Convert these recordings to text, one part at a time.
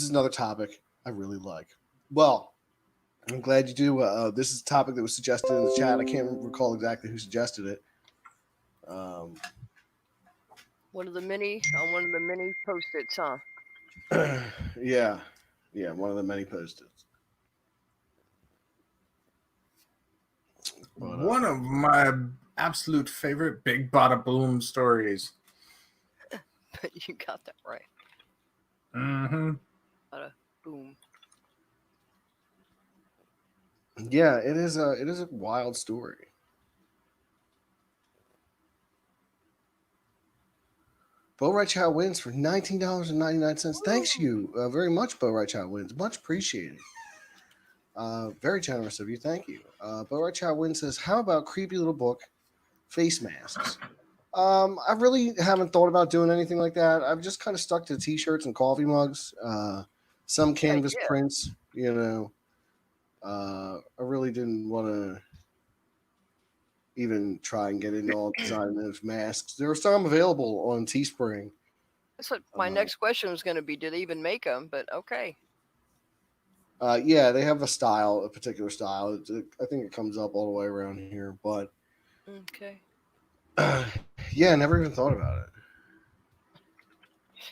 is another topic I really like. Well, I'm glad you do. This is a topic that was suggested in the chat. I can't recall exactly who suggested it. Um, One of the many post-its, huh? yeah, yeah, one of the many post-its. But One of my absolute favorite Big Bada Boom stories. You got that right. Mm-hmm. Bada boom. yeah, it is a wild story. Bo Right Chow wins for $19.99. Thanks you very much, Bo Right Chow wins. Much appreciated. Very generous of you. Thank you. Bo Right Chow wins says, "How about creepy little book face masks?" I really haven't thought about doing anything like that. I've just kind of stuck to t-shirts and coffee mugs, some canvas prints. I really didn't want to even try and get into all designing those masks. There are some available on Teespring. That's what my next question was going to be. Do they even make them? But okay. Yeah, they have a particular style. I think it comes up all the way around here, but okay. Yeah, I never even thought about it.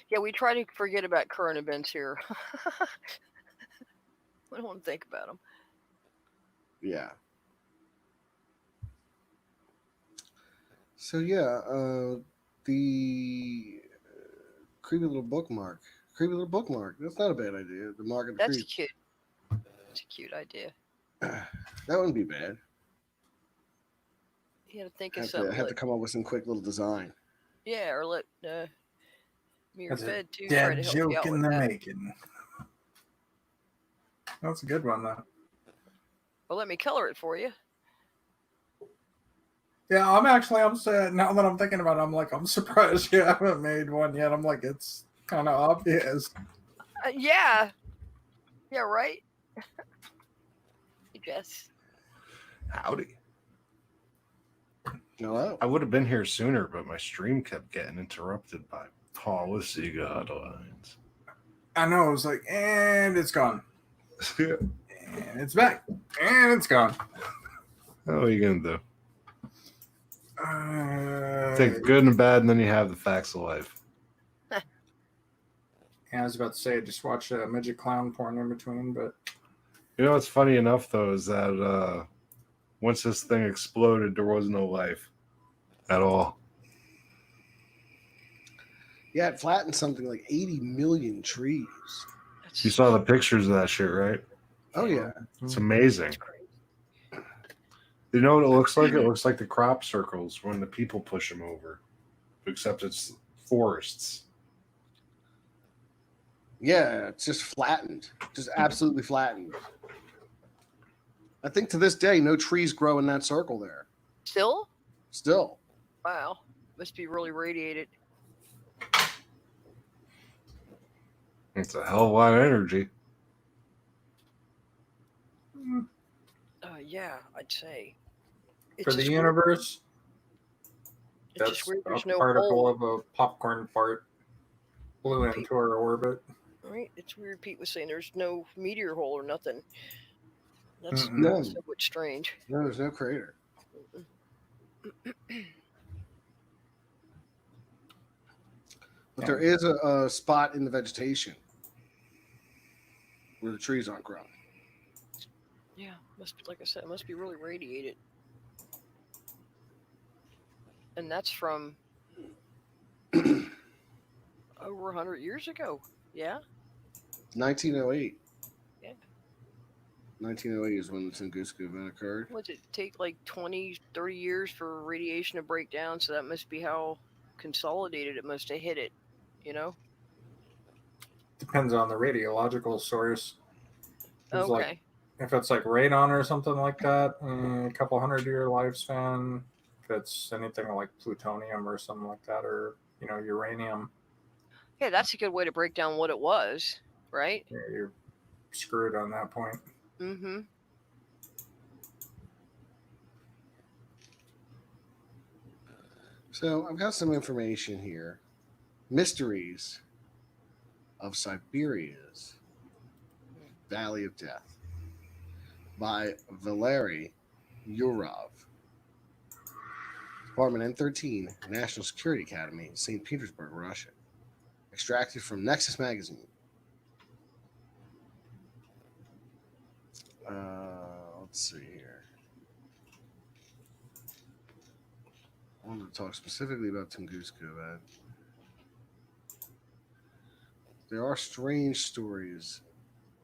Yeah, we try to forget about current events here. We don't want to think about them. Yeah. So yeah, the creepy little bookmark. Creepy little bookmark. That's not a bad idea. The mark of the That's creep. cute. It's a cute idea. That wouldn't be bad. You had to think of something. I have to come up with some quick little design. Yeah, or let me or Fed too try to help joke you out in with the that. making. That's a good one, though. Well, let me color it for you. Yeah, I'm sad. Now that I'm thinking about it, I'm surprised you haven't made one yet. It's kind of obvious. Yeah. Yeah, right? Yes. Howdy. Hello. I would have been here sooner, but my stream kept getting interrupted by policy guidelines. I know. It was and it's gone. And it's back. And it's gone. What are you going to do? Take the good and the bad, and then you have the facts of life. Yeah, I was about to say, just watch midget clown porn in between, but... You know what's funny enough, though, is that once this thing exploded, there was no life at all. Yeah, it flattened something like 80 million trees. You saw the pictures of that shit, right? Oh, yeah. It's amazing. You know what it looks like? It looks like the crop circles when the people push them over, except it's forests. Yeah, it's just flattened. Just absolutely flattened. I think to this day, no trees grow in that circle there. Still? Still. Wow. Must be really radiated. It's a hell of a lot of energy. Yeah, I'd say. For the universe, it's just weird. There's no particle hole. of a popcorn fart blew into our orbit. Right? It's weird. Pete was saying there's no meteor hole or nothing. That's somewhat strange. No, there's no crater. But there is a spot in the vegetation where the trees aren't growing. Yeah, must be, like I said, it must be really radiated. And that's from over 100 years ago. Yeah? 1908. Yeah. 1908 is when the Tunguska Event occurred. Would it take like 20, 30 years for radiation to break down? So that must be how consolidated it must have hit it, you know? Depends on the radiological source. Okay. If it's like radon or something like that, a couple 100-year lifespan. If it's anything like plutonium or something like that, or uranium. Yeah, that's a good way to break down what it was, right? Yeah, you're screwed on that point. Mm-hmm. So I've got some information here. Mysteries of Siberia's Valley of Death by Valery Yurov. Department N13, National Security Academy, St. Petersburg, Russia. Extracted from Nexus Magazine. Let's see here. I wanted to talk specifically about Tunguska Event. There are strange stories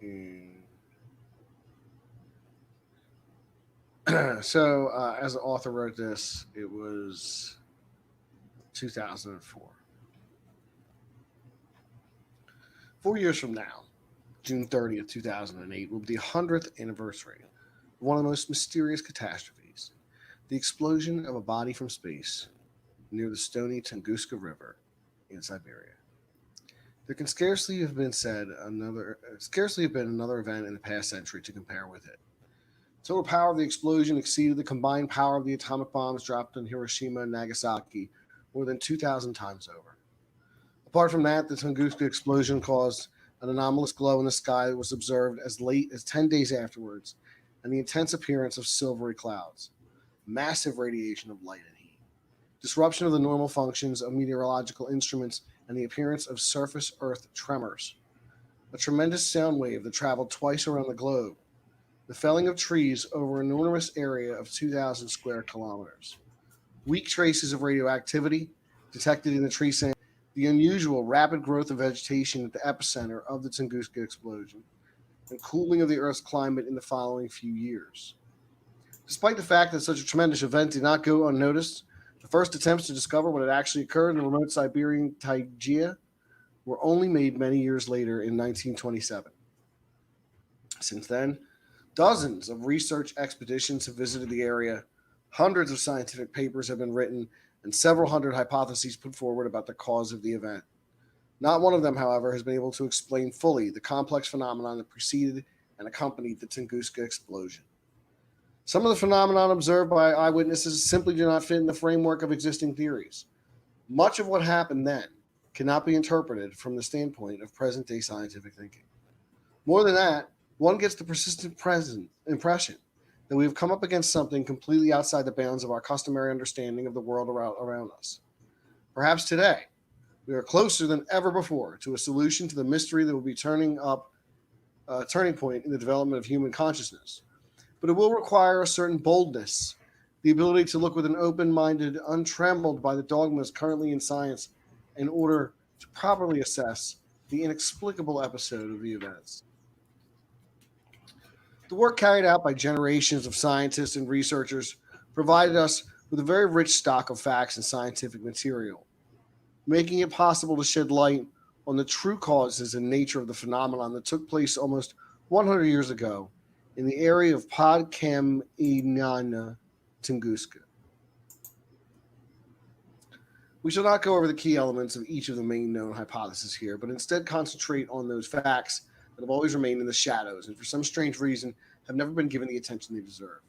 in. So, as the author wrote this, it was 2004. 4 years from now, June 30th, 2008, will be the 100th anniversary of one of the most mysterious catastrophes, the explosion of a body from space near the stony Tunguska River in Siberia. There can scarcely have been another event in the past century to compare with it. The total power of the explosion exceeded the combined power of the atomic bombs dropped on Hiroshima and Nagasaki more than 2,000 times over. Apart from that, the Tunguska explosion caused an anomalous glow in the sky that was observed as late as 10 days afterwards, and the intense appearance of silvery clouds, massive radiation of light and heat, disruption of the normal functions of meteorological instruments, and the appearance of surface Earth tremors, a tremendous sound wave that traveled twice around the globe, the felling of trees over an enormous area of 2,000 square kilometers, weak traces of radioactivity detected in the tree stand, the unusual rapid growth of vegetation at the epicenter of the Tunguska explosion, and cooling of the Earth's climate in the following few years. Despite the fact that such a tremendous event did not go unnoticed, the first attempts to discover what had actually occurred in the remote Siberian taiga were only made many years later in 1927. Since then, dozens of research expeditions have visited the area, hundreds of scientific papers have been written, and several hundred hypotheses put forward about the cause of the event. Not one of them, however, has been able to explain fully the complex phenomenon that preceded and accompanied the Tunguska explosion. Some of the phenomenon observed by eyewitnesses simply do not fit in the framework of existing theories. Much of what happened then cannot be interpreted from the standpoint of present-day scientific thinking. More than that, one gets the persistent impression that we have come up against something completely outside the bounds of our customary understanding of the world around us. Perhaps today, we are closer than ever before to a solution to the mystery that will be turning point in the development of human consciousness. But it will require a certain boldness, the ability to look with an open-minded, untrammeled by the dogmas currently in science, in order to properly assess the inexplicable episode of the events. The work carried out by generations of scientists and researchers provided us with a very rich stock of facts and scientific material, making it possible to shed light on the true causes and nature of the phenomenon that took place almost 100 years ago in the area of Podkamennaya, Tunguska. We shall not go over the key elements of each of the main known hypotheses here, but instead concentrate on those facts that have always remained in the shadows and for some strange reason have never been given the attention they deserve.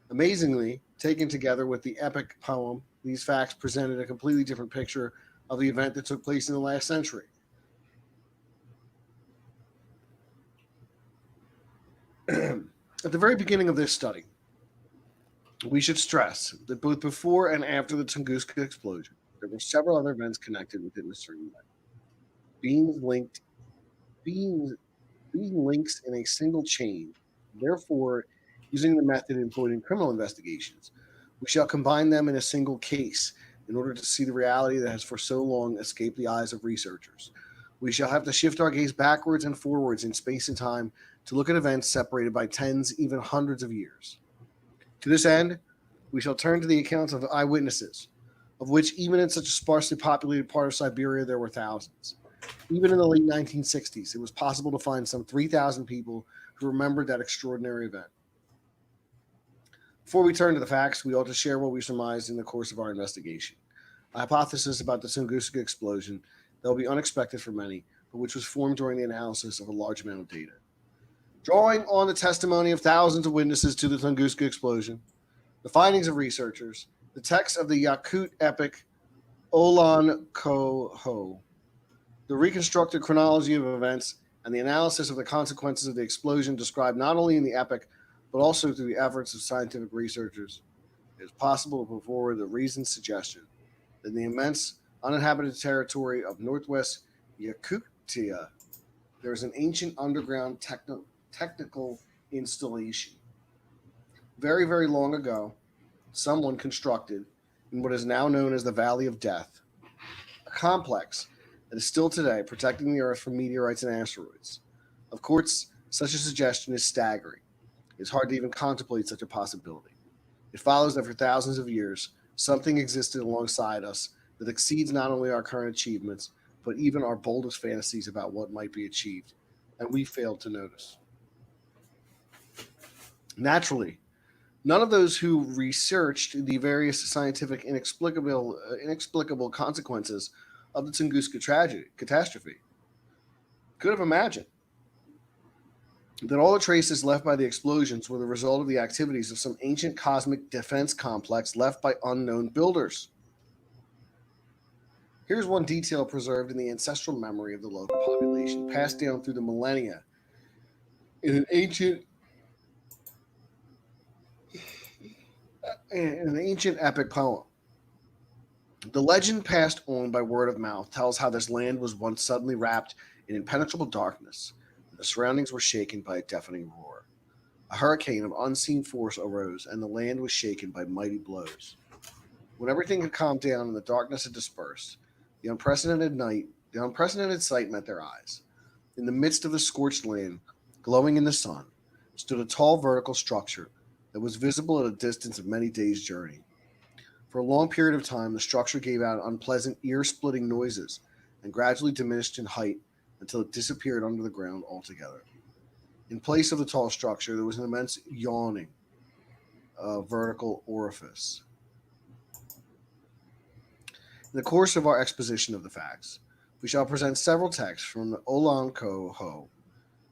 Amazingly, taken together with the epic poem, these facts presented a completely different picture of the event that took place in the last century. At the very beginning of this study, we should stress that both before and after the Tunguska explosion, there were several other events connected with it in a certain way. Being links in a single chain. Therefore, using the method employed in criminal investigations, we shall combine them in a single case in order to see the reality that has for so long escaped the eyes of researchers. We shall have to shift our gaze backwards and forwards in space and time to look at events separated by tens, even hundreds of years. To this end, we shall turn to the accounts of eyewitnesses, of which even in such a sparsely populated part of Siberia there were thousands. Even in the late 1960s, it was possible to find some 3,000 people who remembered that extraordinary event. Before we turn to the facts, we ought to share what we surmised in the course of our investigation. A hypothesis about the Tunguska explosion that will be unexpected for many, but which was formed during the analysis of a large amount of data. Drawing on the testimony of thousands of witnesses to the Tunguska explosion, the findings of researchers, the text of the Yakut epic Olan Koho, the reconstructed chronology of events, and the analysis of the consequences of the explosion described not only in the epic, but also through the efforts of scientific researchers, it is possible to put forward the reasoned suggestion that in the immense uninhabited territory of northwest Yakutia, there is an ancient underground technical installation. Very, very long ago, someone constructed in what is now known as the Valley of Death, a complex that is still today protecting the Earth from meteorites and asteroids. Of course, such a suggestion is staggering. It's hard to even contemplate such a possibility. It follows that for thousands of years, something existed alongside us that exceeds not only our current achievements, but even our boldest fantasies about what might be achieved, and we failed to notice. Naturally, none of those who researched the various scientific inexplicable consequences of the Tunguska catastrophe could have imagined that all the traces left by the explosions were the result of the activities of some ancient cosmic defense complex left by unknown builders. Here's one detail preserved in the ancestral memory of the local population, passed down through the millennia in an ancient epic poem. The legend passed on by word of mouth tells how this land was once suddenly wrapped in impenetrable darkness, and the surroundings were shaken by a deafening roar. A hurricane of unseen force arose, and the land was shaken by mighty blows. When everything had calmed down and the darkness had dispersed, the unprecedented sight met their eyes. In the midst of the scorched land, glowing in the sun, stood a tall vertical structure that was visible at a distance of many days' journey. For a long period of time, the structure gave out unpleasant, ear-splitting noises and gradually diminished in height until it disappeared under the ground altogether. In place of the tall structure, there was an immense yawning vertical orifice. In the course of our exposition of the facts, we shall present several texts from the Olanko,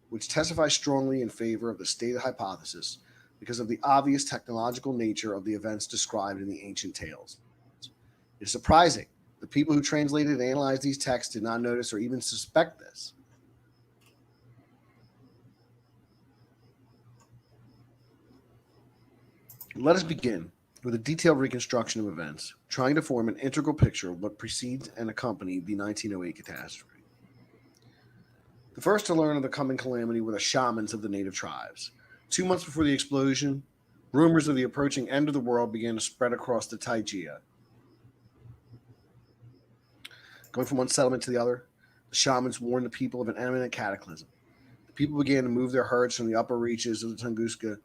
which testify strongly in favor of the stated hypothesis because of the obvious technological nature of the events described in the ancient tales. It is surprising the people who translated and analyzed these texts did not notice or even suspect this. Let us begin with a detailed reconstruction of events, trying to form an integral picture of what precedes and accompanied the 1908 catastrophe. The first to learn of the coming calamity were the shamans of the native tribes. 2 months before the explosion, rumors of the approaching end of the world began to spread across the Taijia. Going from one settlement to the other, the shamans warned the people of an imminent cataclysm. The people began to move their herds from the upper reaches of the Tunguska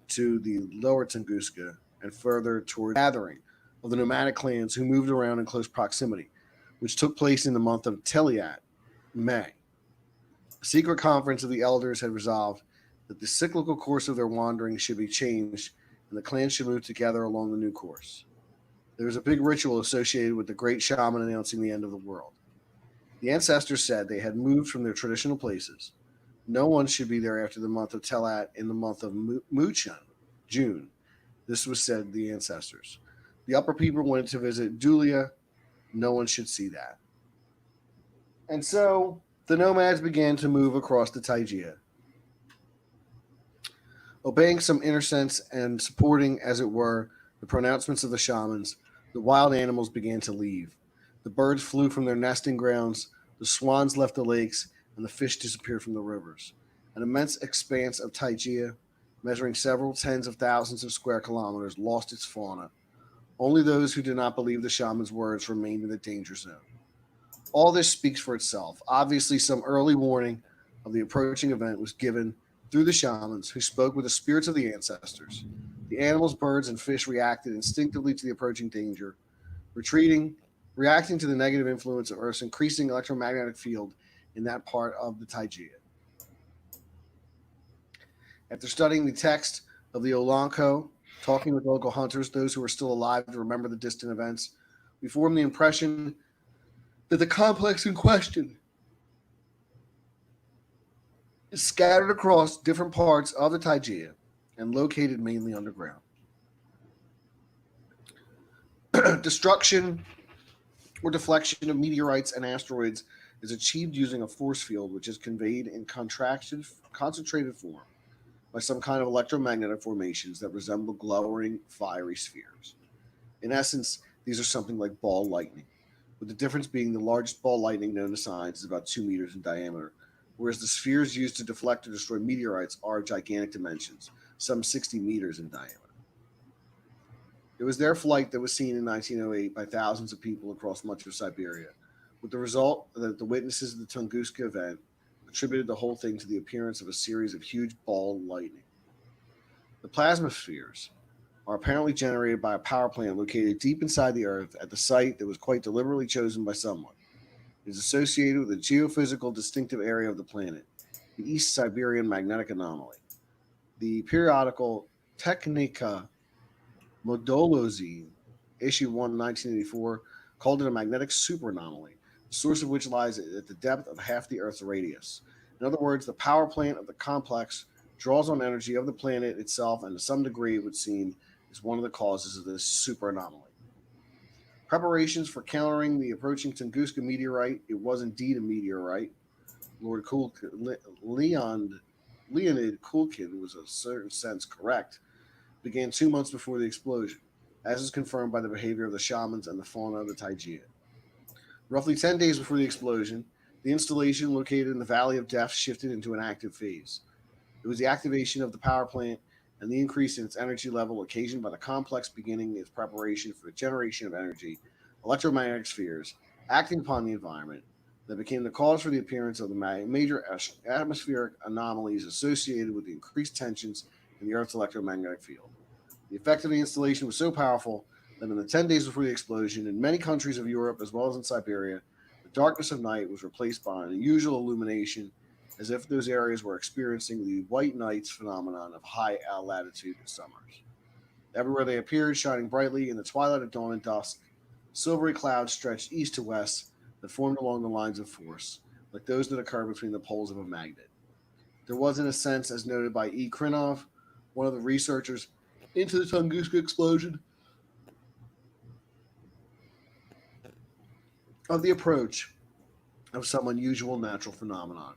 to the lower Tunguska and further toward the gathering of the nomadic clans who moved around in close proximity, which took place in the month of Teliat, May. A secret conference of the elders had resolved that the cyclical course of their wanderings should be changed and the clans should move together along the new course. There was a big ritual associated with the great shaman announcing the end of the world. The ancestors said they had moved from their traditional places. No one should be there after the month of Telat in the month of Muchun, June. This was said the ancestors. The upper people went to visit Dulia. No one should see that. And so the nomads began to move across the Taijia. Obeying some inner sense and supporting, as it were, the pronouncements of the shamans, the wild animals began to leave. The birds flew from their nesting grounds, the swans left the lakes, and the fish disappeared from the rivers. An immense expanse of Taijia, measuring several tens of thousands of square kilometers, lost its fauna. Only those who did not believe the shaman's words remained in the danger zone. All this speaks for itself. Obviously, some early warning of the approaching event was given through the shamans who spoke with the spirits of the ancestors. The animals, birds, and fish reacted instinctively to the approaching danger, reacting to the negative influence of Earth's increasing electromagnetic field in that part of the Taijia. After studying the text of the Olanko, talking with local hunters, those who were still alive to remember the distant events, we formed the impression that the complex in question is scattered across different parts of the Taijia and located mainly underground. Destruction or deflection of meteorites and asteroids is achieved using a force field which is conveyed in concentrated form by some kind of electromagnetic formations that resemble glowing, fiery spheres. In essence, these are something like ball lightning, with the difference being the largest ball lightning known to science is about 2 meters in diameter, whereas the spheres used to deflect or destroy meteorites are of gigantic dimensions, some 60 meters in diameter. It was their flight that was seen in 1908 by thousands of people across much of Siberia, with the result that the witnesses of the Tunguska event attributed the whole thing to the appearance of a series of huge ball lightning. The plasma spheres are apparently generated by a power plant located deep inside the Earth at the site that was quite deliberately chosen by someone. It is associated with a geophysical distinctive area of the planet, the East Siberian Magnetic Anomaly. The periodical Technica Modolozine, issue 1, 1984, called it a magnetic superanomaly, the source of which lies at the depth of half the Earth's radius. In other words, the power plant of the complex draws on energy of the planet itself, and to some degree, it would seem, is one of the causes of this superanomaly. Preparations for countering the approaching Tunguska meteorite, it was indeed a meteorite. Lord Leonid Kulkin was in a certain sense correct, began 2 months before the explosion, as is confirmed by the behavior of the shamans and the fauna of the Taijia. Roughly 10 days before the explosion, the installation located in the Valley of Death shifted into an active phase. It was the activation of the power plant and the increase in its energy level occasioned by the complex beginning its preparation for the generation of energy, electromagnetic spheres, acting upon the environment, that became the cause for the appearance of the major atmospheric anomalies associated with the increased tensions in the Earth's electromagnetic field. The effect of the installation was so powerful that in the 10 days before the explosion, in many countries of Europe as well as in Siberia, the darkness of night was replaced by an unusual illumination, as if those areas were experiencing the white nights phenomenon of high latitude summers. Everywhere they appeared, shining brightly in the twilight of dawn and dusk, silvery clouds stretched east to west that formed along the lines of force, like those that occur between the poles of a magnet. There was, in a sense, as noted by E. Krinov, one of the researchers into the Tunguska explosion, of the approach of some unusual natural phenomenon.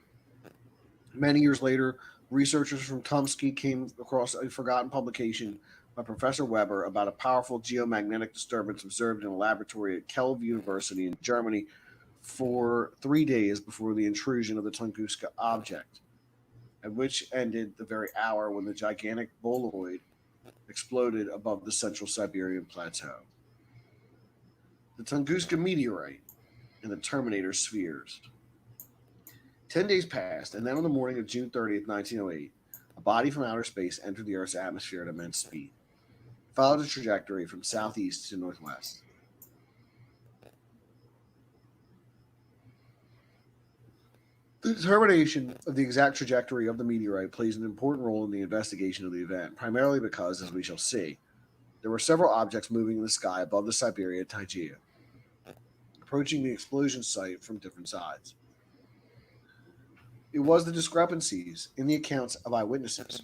Many years later, researchers from Tomsky came across a forgotten publication by Professor Weber about a powerful geomagnetic disturbance observed in a laboratory at Kelv University in Germany for 3 days before the intrusion of the Tunguska object, at which ended the very hour when the gigantic boloid exploded above the central Siberian plateau. The Tunguska meteorite and the Terminator spheres. 10 days passed, and then on the morning of June 30th, 1908, a body from outer space entered the Earth's atmosphere at immense speed. It followed a trajectory from southeast to northwest. The determination of the exact trajectory of the meteorite plays an important role in the investigation of the event, primarily because, as we shall see, there were several objects moving in the sky above the Siberia Taijia, approaching the explosion site from different sides. It was the discrepancies in the accounts of eyewitnesses,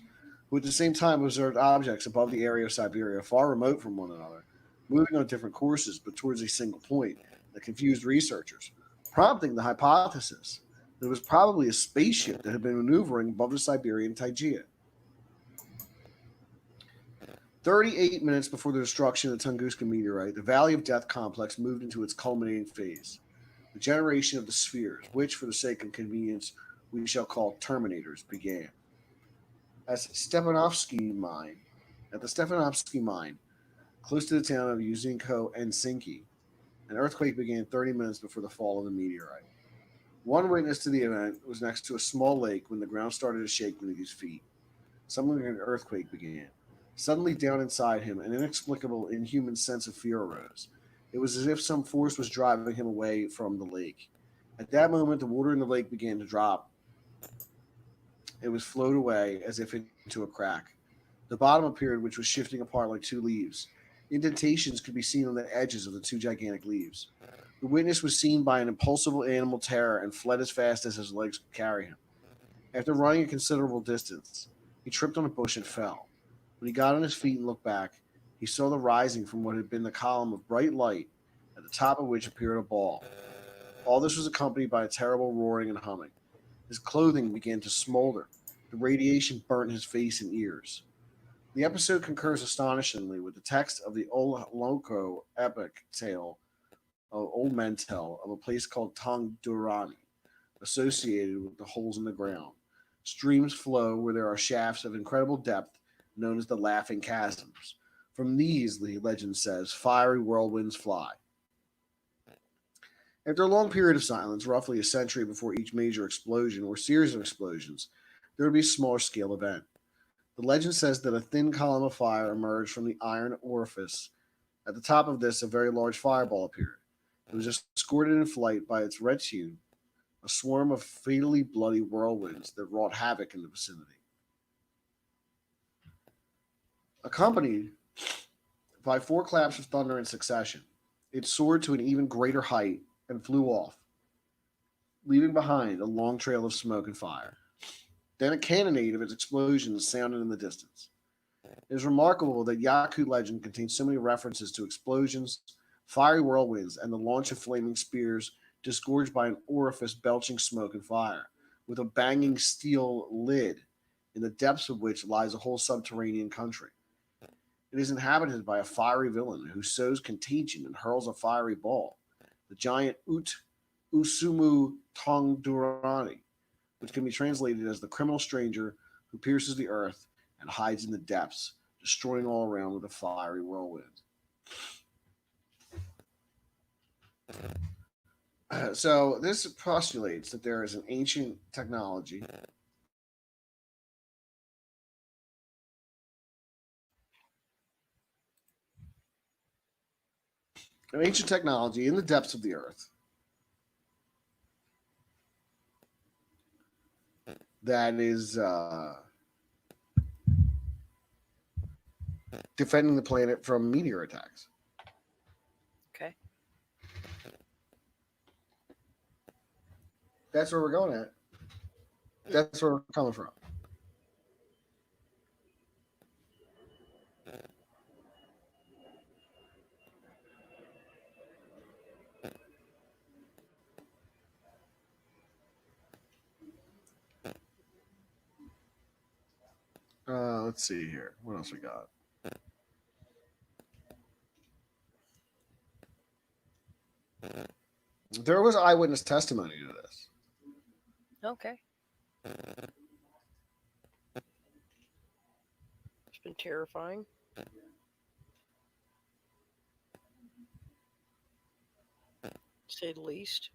who at the same time observed objects above the area of Siberia far remote from one another, moving on different courses but towards a single point, that confused researchers, prompting the hypothesis that it was probably a spaceship that had been maneuvering above the Siberian Taijia. 38 minutes before the destruction of the Tunguska meteorite, the Valley of Death complex moved into its culminating phase, the generation of the spheres, which, for the sake of convenience, we shall call terminators, began. At the Stepanovsky mine, close to the town of Yuzinko and Sinki, an earthquake began 30 minutes before the fall of the meteorite. One witness to the event was next to a small lake when the ground started to shake beneath his feet. Something like an earthquake began. Suddenly, down inside him, an inexplicable, inhuman sense of fear arose. It was as if some force was driving him away from the lake. At that moment, the water in the lake began to drop. It was flowed away as if into a crack. The bottom appeared, which was shifting apart like two leaves. Indentations could be seen on the edges of the two gigantic leaves. The witness was seen by an impulsive animal terror and fled as fast as his legs could carry him. After running a considerable distance, he tripped on a bush and fell. When he got on his feet and looked back, he saw the rising from what had been the column of bright light, at the top of which appeared a ball. All this was accompanied by a terrible roaring and humming. His clothing began to smolder. The radiation burnt his face and ears. The episode concurs astonishingly with the text of the Old Loco epic tale of old men tell of a place called Tongdurani, associated with the holes in the ground. Streams flow where there are shafts of incredible depth known as the Laughing Chasms. From these, the legend says, fiery whirlwinds fly. After a long period of silence, roughly a century before each major explosion or series of explosions, there would be a smaller scale event. The legend says that a thin column of fire emerged from the iron orifice. At the top of this, a very large fireball appeared. It was escorted in flight by its red hue, a swarm of fatally bloody whirlwinds that wrought havoc in the vicinity. Accompanied by 4 claps of thunder in succession, it soared to an even greater height and flew off, leaving behind a long trail of smoke and fire. Then a cannonade of its explosions sounded in the distance. It is remarkable that Yaku legend contains so many references to explosions, fiery whirlwinds, and the launch of flaming spears disgorged by an orifice belching smoke and fire, with a banging steel lid, in the depths of which lies a whole subterranean country. It is inhabited by a fiery villain who sows contagion and hurls a fiery ball, the giant Usumu Tongdurani, which can be translated as the criminal stranger who pierces the earth and hides in the depths, destroying all around with a fiery whirlwind. So this postulates that there is an ancient technology in the depths of the earth that is defending the planet from meteor attacks. Okay. That's where we're going at. That's where we're coming from. Let's see here. What else we got? There was eyewitness testimony to this. Okay. It's been terrifying. To say the least.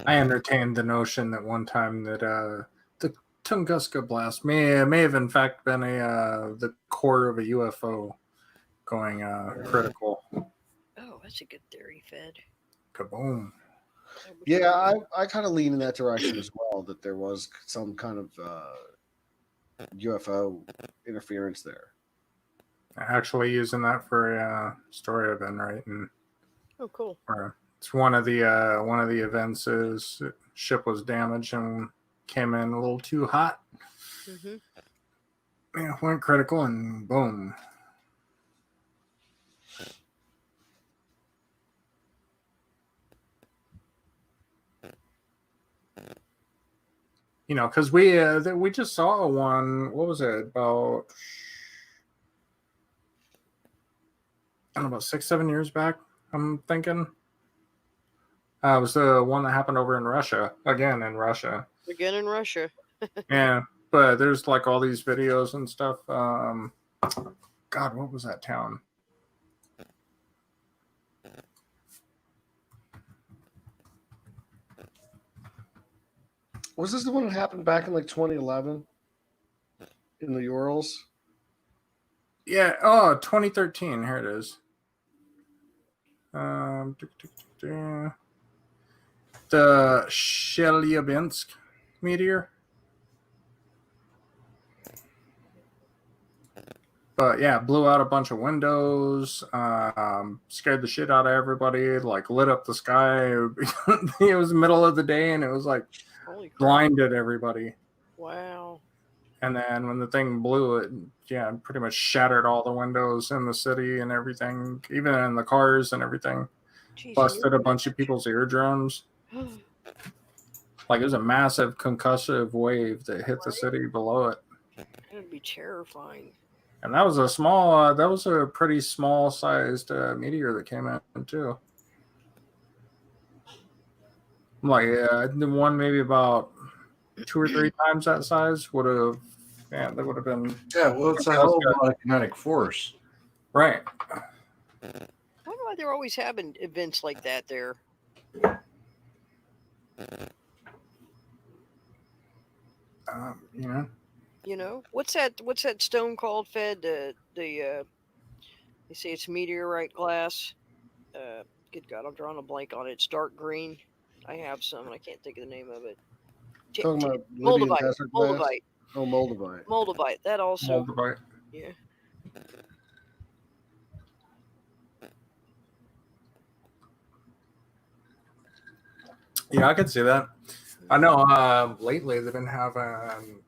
I entertained the notion that one time that the Tunguska blast may have in fact been the core of a UFO going critical. Oh, that's a good theory, Fed. Kaboom. Yeah, I kind of lean in that direction as well, that there was some kind of UFO interference there. Actually using that for a story I've been writing. Oh, cool. It's one of the events is ship was damaged and came in a little too hot. Mm-hmm. Yeah, went critical and boom. You know, because we just saw one. What was it about? I don't know, about 6-7 years back. I'm thinking. It was the one that happened over in Russia. Again in Russia. Yeah, but there's like all these videos and stuff. God, what was that town? Was this the one that happened back in like 2011 in the Urals? Yeah. Oh, 2013. Here it is. The Chelyabinsk meteor. But yeah, blew out a bunch of windows, scared the shit out of everybody, like lit up the sky. It was the middle of the day and it was like blinded everybody. Wow. And then when the thing blew, it pretty much shattered all the windows in the city and everything, even in the cars and everything. Jeez, Busted a bunch of people's eardrums. Like it was a massive concussive wave that hit the city below it. That'd be terrifying. And that was a pretty small sized meteor that came in too. Like the one maybe about 2 or 3 times that size would have, that would have been. Yeah, well, it's a hell of a lot of kinetic force. Right. I wonder why they're always having events like that there. You know, what's that stone called, Fed? They say it's meteorite glass. Good God, I'm drawing a blank on it. It's dark green. I have some, and I can't think of the name of it. Talking about Libyan Moldavite. desert glass? Moldavite. Oh, Moldavite. Moldavite. That also. Moldavite. Yeah. Yeah, I could see that. I know lately they've been having,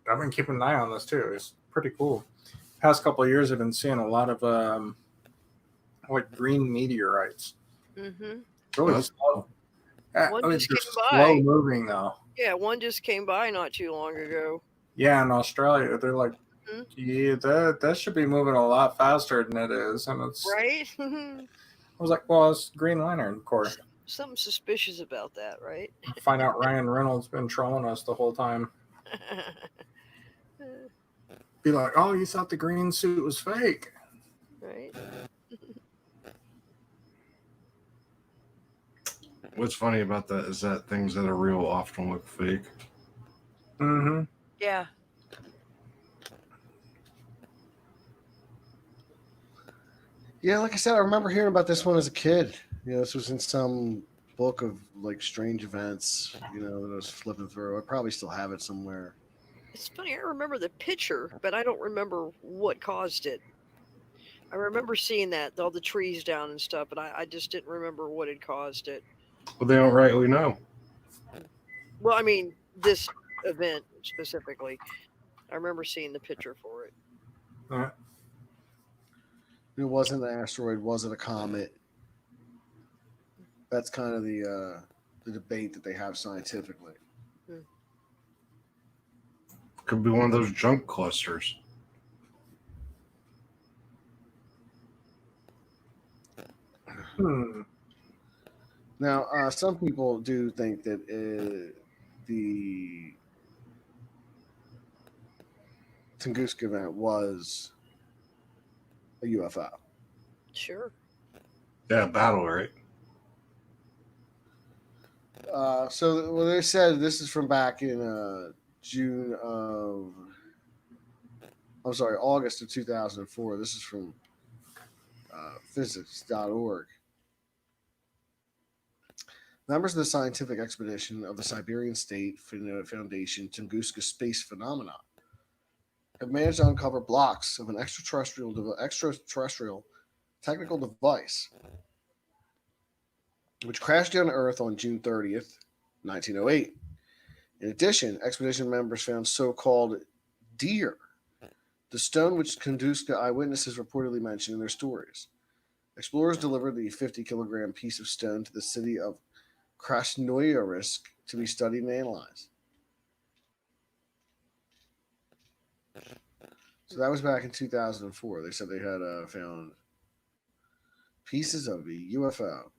I've been keeping an eye on this too. It's pretty cool. Past couple of years I've been seeing a lot of like green meteorites. Mm-hmm. Really slow. One just came by. Slow moving though. Yeah, one just came by not too long ago. Yeah, in Australia they're like, yeah, that should be moving a lot faster than it is, and it's right. I was like, well, it's Green Lantern Corps. Something suspicious about that, right? Find out Ryan Reynolds been trolling us the whole time. Be like, oh, you thought the green suit was fake, right? What's funny about that is that things that are real often look fake. Mm-hmm. Yeah. Yeah, like I said, I remember hearing about this one as a kid. This was in some book of like strange events, that I was flipping through. I probably still have it somewhere. It's funny, I remember the picture, but I don't remember what caused it. I remember seeing that, all the trees down and stuff, but I just didn't remember what had caused it. Well, they don't rightly know. Well, I mean, this event specifically. I remember seeing the picture for it. It wasn't an asteroid, was it a comet? That's kind of the debate that they have scientifically. Could be one of those junk clusters. Now, some people do think that the Tunguska Event was a UFO. Sure. Yeah, battle, right? So they said this is from back in August of 2004. This is from physics.org. Members of the scientific expedition of the Siberian State Foundation Tunguska Space Phenomenon have managed to uncover blocks of an extraterrestrial technical device which crashed down to Earth on June 30th, 1908. In addition, expedition members found so-called deer, the stone which Tunguska eyewitnesses reportedly mentioned in their stories. Explorers delivered the 50-kilogram piece of stone to the city of Krasnoyarsk to be studied and analyzed. So that was back in 2004. They said they had found pieces of a UFO.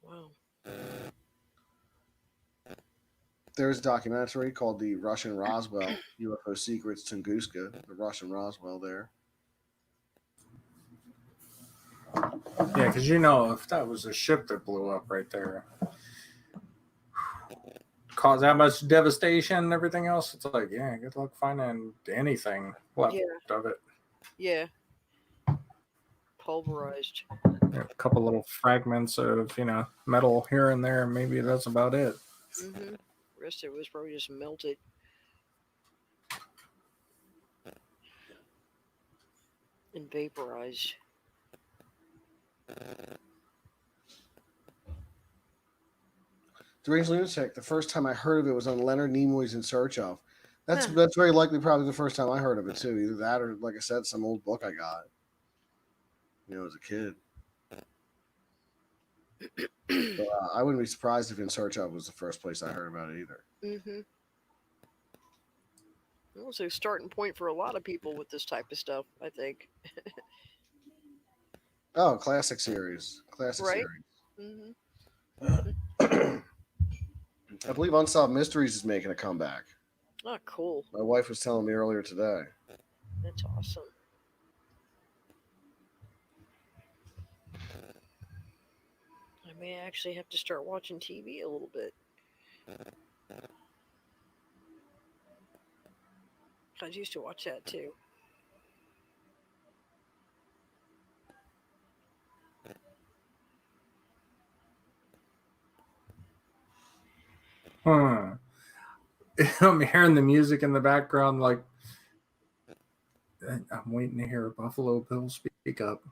Wow. There's a documentary called The Russian Roswell, UFO Secrets Tunguska, the Russian Roswell there. Yeah, because if that was a ship that blew up right there, cause that much devastation and everything else, it's like, yeah, good luck finding anything left of it. Yeah. Pulverized. A couple little fragments of, metal here and there, maybe that's about it. Mm-hmm. The rest of it was probably just melted. and vaporized. Deranged Lunatic, the first time I heard of it was on Leonard Nimoy's In Search Of. That's very likely probably the first time I heard of it too. Either that or, like I said, some old book I got, as a kid. But, I wouldn't be surprised if In Search Of was the first place I heard about it either. Mm-hmm. Also, starting point for a lot of people with this type of stuff, I think. Oh, classic series. Series. Mm-hmm. I believe Unsolved Mysteries is making a comeback. Oh, cool. My wife was telling me earlier today. That's awesome. I may actually have to start watching TV a little bit. I used to watch that too. I'm hearing the music in the background, like I'm waiting to hear Buffalo Bill speak up.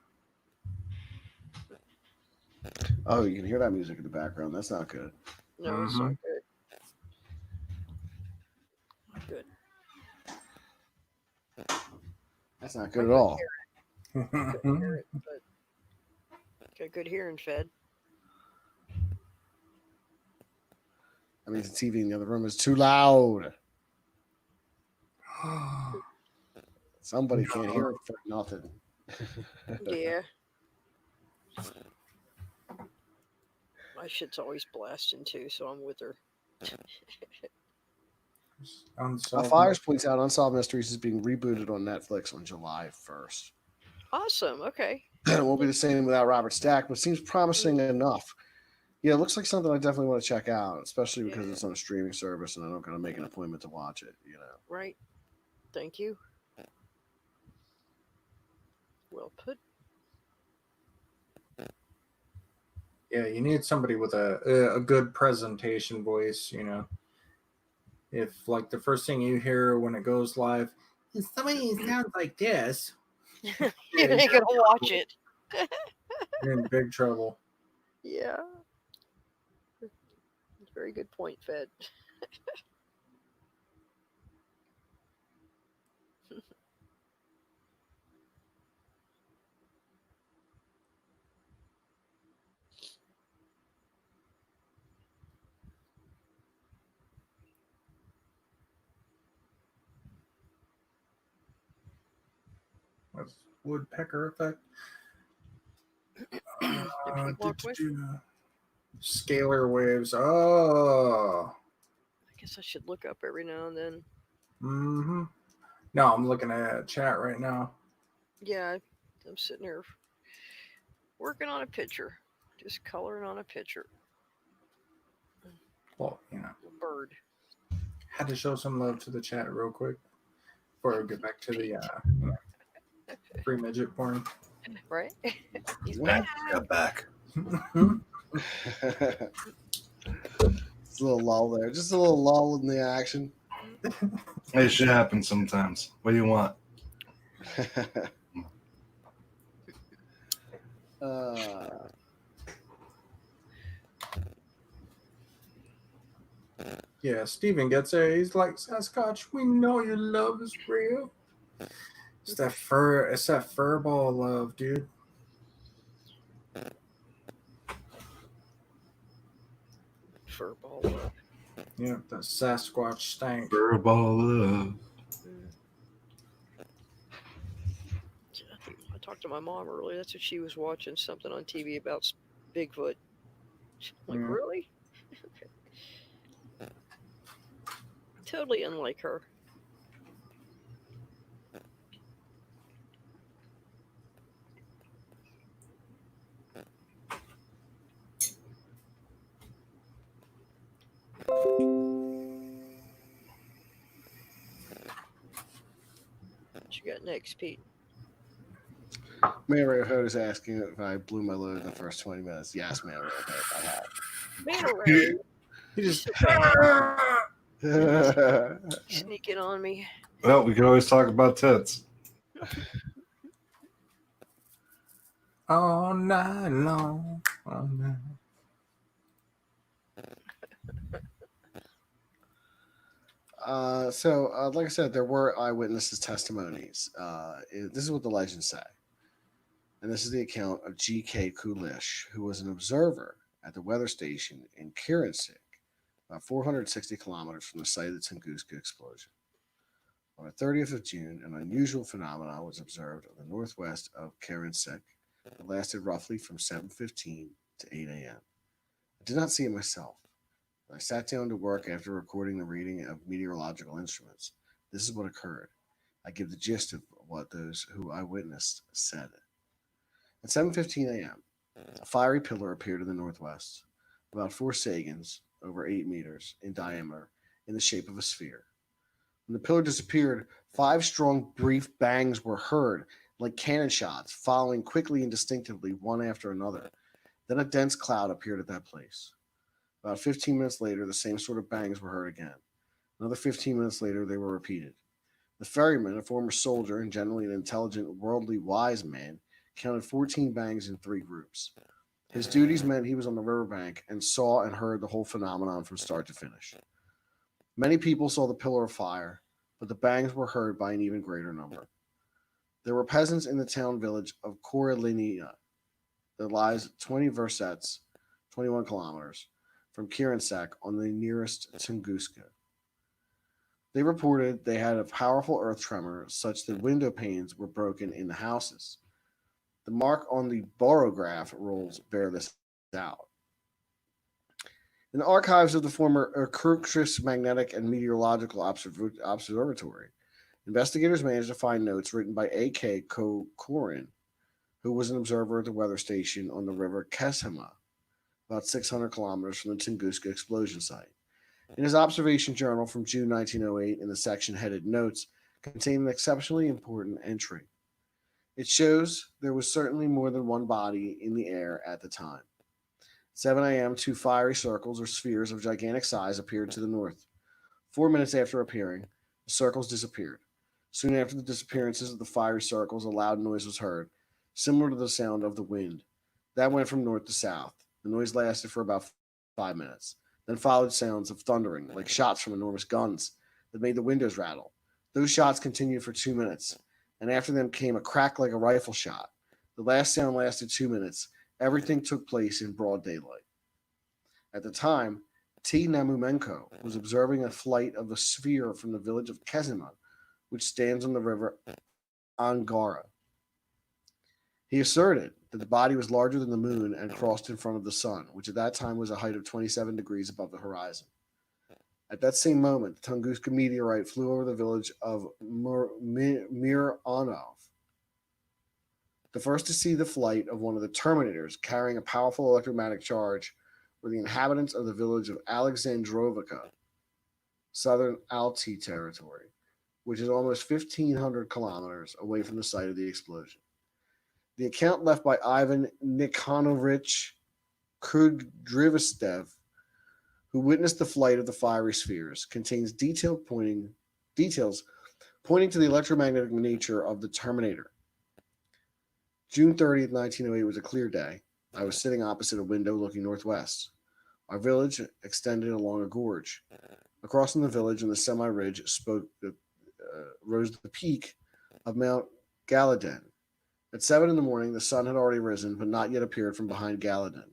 Oh, you can hear that music in the background. That's not good. No, it's not good. Not good. That's not good at all. Couldn't hear it, but got good hearing, Fed. I mean, the TV in the other room is too loud. Somebody can't hear it for nothing. Yeah. My shit's always blasting too, so I'm with her. Fires points out Unsolved Mysteries is being rebooted on Netflix on July 1st. Awesome. Okay. It won't be the same without Robert Stack, but seems promising enough. Yeah, it looks like something I definitely want to check out, especially because it's on a streaming service and I'm not going to make an appointment to watch it, Right. Thank you. Well put. Yeah, you need somebody with a good presentation voice, If, like, the first thing you hear when it goes live is somebody sounds like this, you ain't going to watch it. You're in big trouble. Yeah. Very good point, Fed. That's woodpecker effect. Scalar waves. Oh. I guess I should look up every now and then. Mm-hmm. No, I'm looking at chat right now. Yeah, I'm sitting here working on a picture. Just coloring on a picture. Well, A bird. Had to show some love to the chat real quick before we get back to the free midget porn. Right? He's back. Got back. It's a little lull there. Just a little lull in the action. Hey, shit happens sometimes. What do you want? Yeah, Steven gets it. He's like, Sasquatch, we know your love is real. It's that fur ball love, dude. Fur ball love. Yeah, that Sasquatch stank. Fur ball love. I talked to my mom earlier. That's what she was watching, something on TV about Bigfoot. I'm like, really? Totally unlike her. What you got next, Pete? Mario Hood is asking if I blew my load in the first 20 minutes. Yes, Mario Hood, I have. Mario, he just sneaking on me. Well, we can always talk about tits. All night long. All night. Like I said, there were eyewitnesses' testimonies. This is what the legends say. And this is the account of G.K. Kulish, who was an observer at the weather station in Kirinsik, about 460 kilometers from the site of the Tunguska explosion. On the 30th of June, an unusual phenomenon was observed on the northwest of Kirinsik that lasted roughly from 7:15 to 8 a.m. I did not see it myself. When I sat down to work after recording the reading of meteorological instruments, this is what occurred. I give the gist of what those who I witnessed said. At 7:15 a.m., a fiery pillar appeared in the northwest, about 4 sagans, over 8 meters in diameter, in the shape of a sphere. When the pillar disappeared, 5 strong, brief bangs were heard, like cannon shots, following quickly and distinctively one after another. Then a dense cloud appeared at that place. About 15 minutes later, the same sort of bangs were heard again. Another 15 minutes later, they were repeated. The ferryman, a former soldier and generally an intelligent, worldly, wise man, counted 14 bangs in 3 groups. His duties meant he was on the riverbank and saw and heard the whole phenomenon from start to finish. Many people saw the pillar of fire, but the bangs were heard by an even greater number. There were peasants in the town village of Korolinia that lies 20 versets, 21 kilometers, from Kirinsak on the nearest Tunguska. They reported they had a powerful earth tremor such that window panes were broken in the houses. The mark on the borograph rolls bear this out. In the archives of the former Irkutsk Magnetic and Meteorological Observatory, investigators managed to find notes written by A.K. Kokorin, who was an observer at the weather station on the river Keshima, about 600 kilometers from the Tunguska explosion site. In his observation journal from June 1908, in the section headed Notes, contained an exceptionally important entry. It shows there was certainly more than one body in the air at the time. 7 a.m., 2 fiery circles or spheres of gigantic size appeared to the north. 4 minutes after appearing, the circles disappeared. Soon after the disappearances of the fiery circles, a loud noise was heard, similar to the sound of the wind. That went from north to south. The noise lasted for about 5 minutes. Then followed sounds of thundering, like shots from enormous guns, that made the windows rattle. Those shots continued for 2 minutes, and after them came a crack like a rifle shot. The last sound lasted 2 minutes. Everything took place in broad daylight. At the time, T. Namumenko was observing a flight of a sphere from the village of Kezima, which stands on the river Angara. He asserted that the body was larger than the moon and crossed in front of the sun, which at that time was a height of 27 degrees above the horizon. At that same moment, the Tunguska meteorite flew over the village of Miranov. The first to see the flight of one of the Terminators carrying a powerful electromagnetic charge were the inhabitants of the village of Alexandrovica, southern Altai territory, which is almost 1,500 kilometers away from the site of the explosion. The account left by Ivan Nikhanovich Kudryavtsev, who witnessed the flight of the fiery spheres, contains details pointing to the electromagnetic nature of the Terminator. June 30th, 1908 was a clear day. I was sitting opposite a window looking northwest. Our village extended along a gorge. Across from the village on the semi-ridge rose the peak of Mount Galaden. At 7 in the morning, the sun had already risen, but not yet appeared from behind Galaden.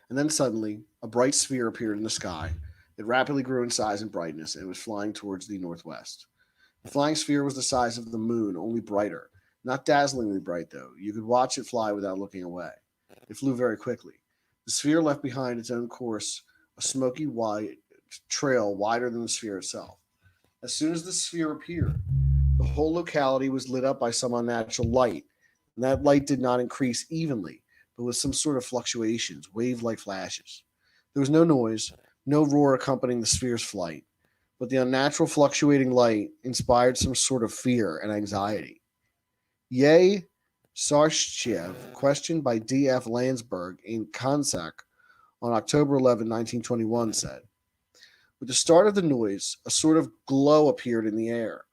And then suddenly, a bright sphere appeared in the sky. It rapidly grew in size and brightness, and was flying towards the northwest. The flying sphere was the size of the moon, only brighter. Not dazzlingly bright, though. You could watch it fly without looking away. It flew very quickly. The sphere left behind its own course a smoky white trail wider than the sphere itself. As soon as the sphere appeared, the whole locality was lit up by some unnatural light, and that light did not increase evenly, but with some sort of fluctuations, wave-like flashes. There was no noise, no roar accompanying the sphere's flight, but the unnatural fluctuating light inspired some sort of fear and anxiety. Ye Sarchev, questioned by D.F. Landsberg in Kansak on October 11, 1921, said, "With the start of the noise, a sort of glow appeared in the air.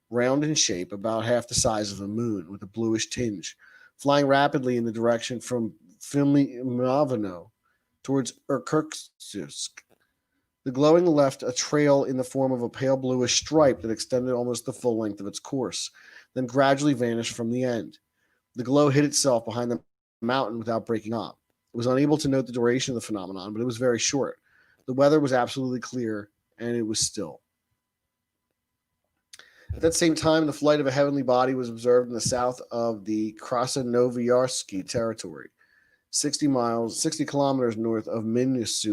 round in shape, about half the size of the moon, with a bluish tinge, flying rapidly in the direction from Filmavino towards Irkutsk. The glowing left a trail in the form of a pale bluish stripe that extended almost the full length of its course, then gradually vanished from the end. The glow hid itself behind the mountain without breaking up. It was unable to note the duration of the phenomenon, but it was very short. The weather was absolutely clear, and it was still. At that same time, the flight of a heavenly body was observed in the south of the Krasnoyarsky territory, 60 kilometers north of Minsk,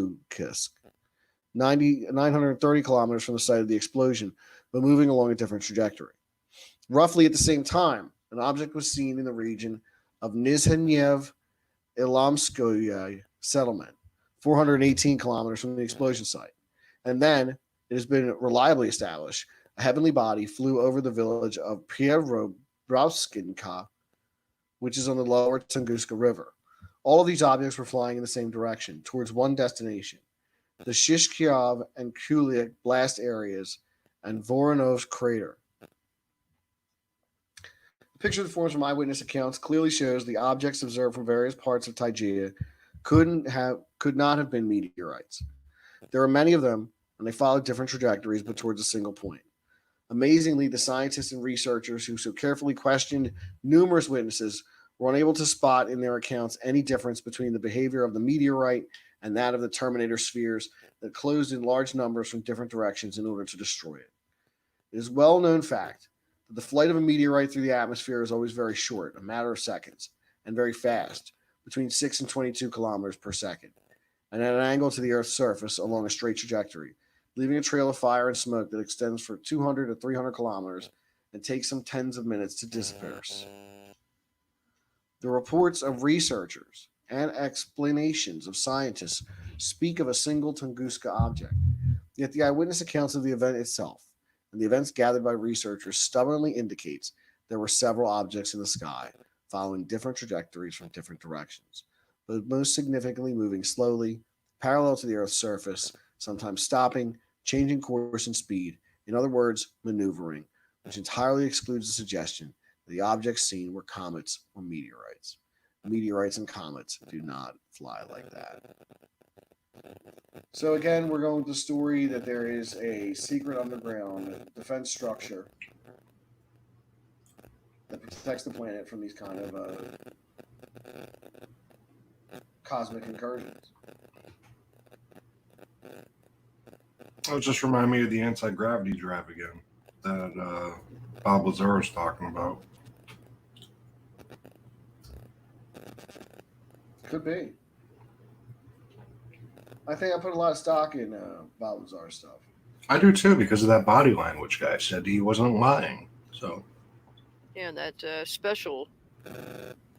930 kilometers from the site of the explosion, but moving along a different trajectory. Roughly at the same time, an object was seen in the region of Nizhnev Ilamskoye settlement, 418 kilometers from the explosion site. And then, it has been reliably established, a heavenly body flew over the village of Pierobrowskinka, which is on the lower Tunguska River. All of these objects were flying in the same direction, towards one destination, the Shishkyov and Kulik blast areas and Voronov's crater. The picture that forms from eyewitness accounts clearly shows the objects observed from various parts of Taijia could not have been meteorites. There are many of them, and they follow different trajectories, but towards a single point. Amazingly, the scientists and researchers who so carefully questioned numerous witnesses were unable to spot in their accounts any difference between the behavior of the meteorite and that of the terminator spheres that closed in large numbers from different directions in order to destroy it. It is a well-known fact that the flight of a meteorite through the atmosphere is always very short, a matter of seconds, and very fast, between 6 and 22 kilometers per second, and at an angle to the Earth's surface along a straight trajectory, leaving a trail of fire and smoke that extends for 200 to 300 kilometers and takes some tens of minutes to disperse. The reports of researchers and explanations of scientists speak of a single Tunguska object, yet the eyewitness accounts of the event itself and the events gathered by researchers stubbornly indicates there were several objects in the sky following different trajectories from different directions, but most significantly moving slowly, parallel to the Earth's surface, sometimes stopping, changing course and speed, in other words, maneuvering, which entirely excludes the suggestion that the objects seen were comets or meteorites. Meteorites and comets do not fly like that. So again, we're going with the story that there is a secret underground defense structure that protects the planet from these kind of cosmic incursions. It just reminded me of the anti-gravity drive again that Bob Lazar was talking about. Could be. I think I put a lot of stock in Bob Lazar stuff. I do too, because of that body language guy said he wasn't lying. So. Yeah, and that special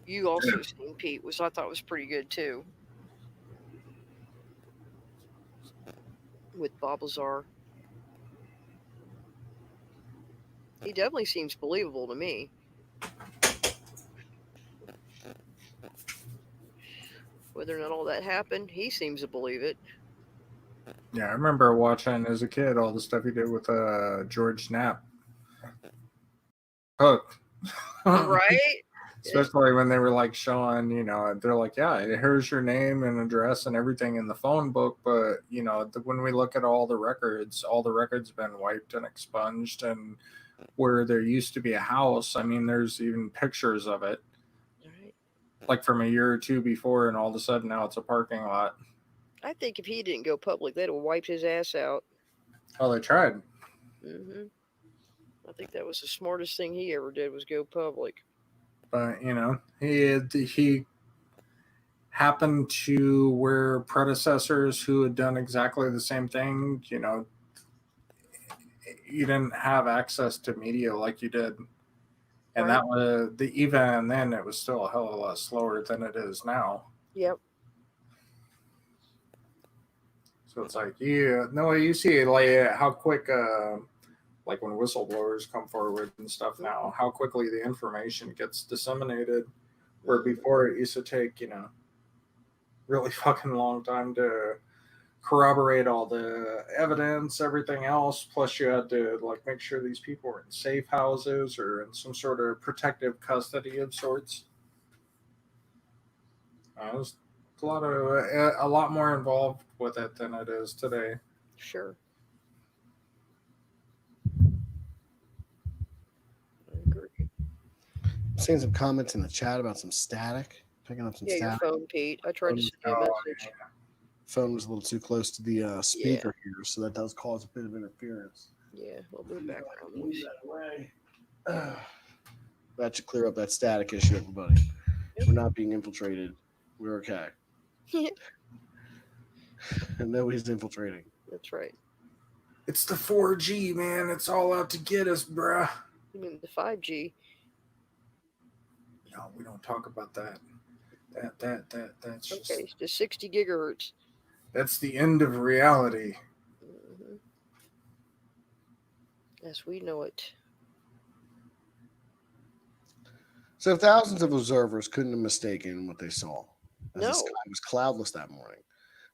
you also seen, Pete, I thought was pretty good too. With Bob Lazar. He definitely seems believable to me. Whether or not all that happened, he seems to believe it. Yeah, I remember watching as a kid all the stuff he did with George Knapp. Hooked. Right? Especially when they were like showing, they're like, yeah, here's your name and address and everything in the phone book. But, when we look at all the records have been wiped and expunged. And where there used to be a house, I mean, there's even pictures of it. Right. Like from a year or two before, and all of a sudden now it's a parking lot. I think if he didn't go public, they'd have wiped his ass out. Oh, they tried. Mm-hmm. I think that was the smartest thing he ever did was go public. But, he happened to where predecessors who had done exactly the same thing, you didn't have access to media like you did. And that was even then it was still a hell of a lot slower than it is now. Yep. So it's like, you see like how quick, like when whistleblowers come forward and stuff now, how quickly the information gets disseminated, where before it used to take, really fucking long time to corroborate all the evidence, everything else. Plus, you had to like make sure these people were in safe houses or in some sort of protective custody of sorts. It was a lot more involved with it than it is today. Sure. I agree. I'm seeing some comments in the chat about some static. Picking up some Yeah, static. your phone, Pete. I tried to send you a message. Phone was a little too close to the speaker here, so that does cause a bit of interference. Yeah, a little bit of background noise. That should clear up that static issue, everybody. We're not being infiltrated. We're okay. And nobody's infiltrating. That's right. It's the 4G, man. It's all out to get us, bruh. You mean the 5G? No, we don't talk about that. That's just... Okay, it's just 60 gigahertz. That's the end of reality. Mm-hmm. As we know it. So thousands of observers couldn't have mistaken what they saw, as No. the sky was cloudless that morning.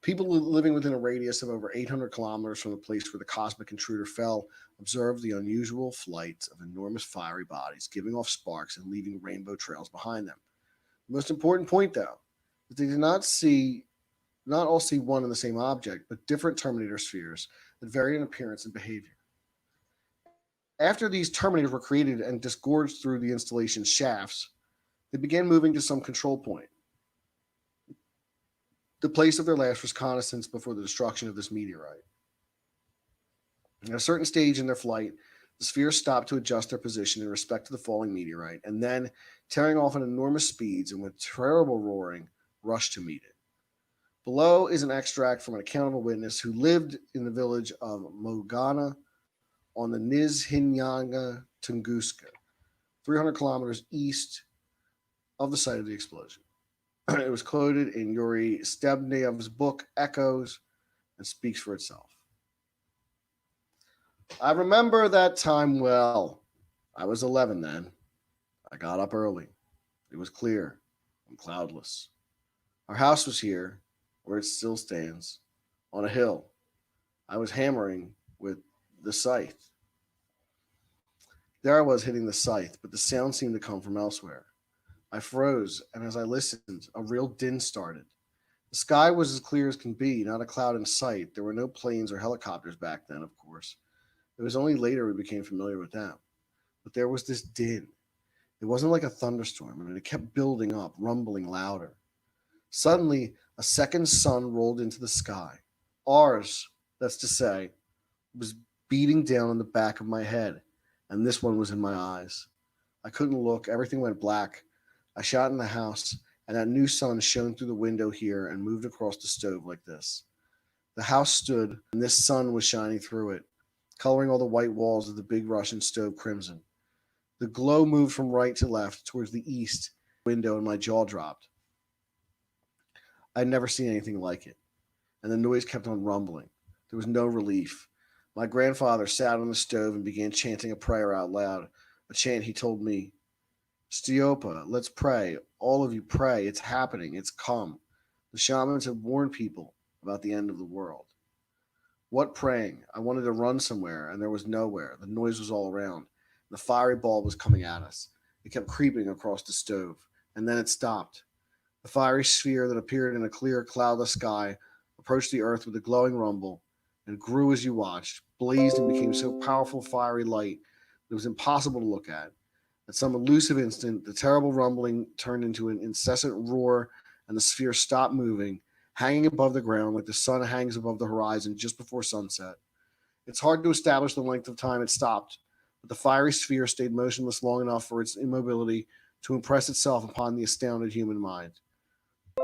People living within a radius of over 800 kilometers from the place where the cosmic intruder fell observed the unusual flights of enormous fiery bodies, giving off sparks and leaving rainbow trails behind them. The most important point, though, is they did not all see one and the same object, but different terminator spheres that varied in appearance and behavior. After these terminators were created and disgorged through the installation's shafts, they began moving to some control point, the place of their last reconnaissance before the destruction of this meteorite. At a certain stage in their flight, the spheres stopped to adjust their position in respect to the falling meteorite, and then, tearing off at enormous speeds and with terrible roaring, rushed to meet it. Below is an extract from an account of a witness who lived in the village of Mogana on the Nizhinyanga Tunguska, 300 kilometers east of the site of the explosion. It was quoted in Yuri Stebnyev's book Echoes and speaks for itself. I remember that time well. I was 11 then. I got up early. It was clear and cloudless. Our house was here, where it still stands, on a hill. I was hammering with the scythe. There I was hitting the scythe, but the sound seemed to come from elsewhere. I froze, and as I listened, a real din started. The sky was as clear as can be, not a cloud in sight. There were no planes or helicopters back then, of course. It was only later we became familiar with them. But there was this din. It wasn't like a thunderstorm, and it kept building up, rumbling louder. Suddenly, a second sun rolled into the sky. Ours, that's to say, was beating down on the back of my head, and this one was in my eyes. I couldn't look. Everything went black. I shot in the house, and that new sun shone through the window here and moved across the stove like this. The house stood, and this sun was shining through it, coloring all the white walls of the big Russian stove crimson. The glow moved from right to left towards the east window, and my jaw dropped. I'd never seen anything like it, and the noise kept on rumbling. There was no relief. My grandfather sat on the stove and began chanting a prayer out loud, a chant he told me. Stiopa, let's pray. All of you pray. It's happening. It's come. The shamans have warned people about the end of the world. What praying? I wanted to run somewhere, and there was nowhere. The noise was all around. The fiery ball was coming at us. It kept creeping across the stove, and then it stopped. The fiery sphere that appeared in a clear, cloudless sky approached the earth with a glowing rumble and grew as you watched, blazed and became so powerful fiery light that it was impossible to look at. At some elusive instant, the terrible rumbling turned into an incessant roar, and the sphere stopped moving, hanging above the ground like the sun hangs above the horizon just before sunset. It's hard to establish the length of time it stopped, but the fiery sphere stayed motionless long enough for its immobility to impress itself upon the astounded human mind.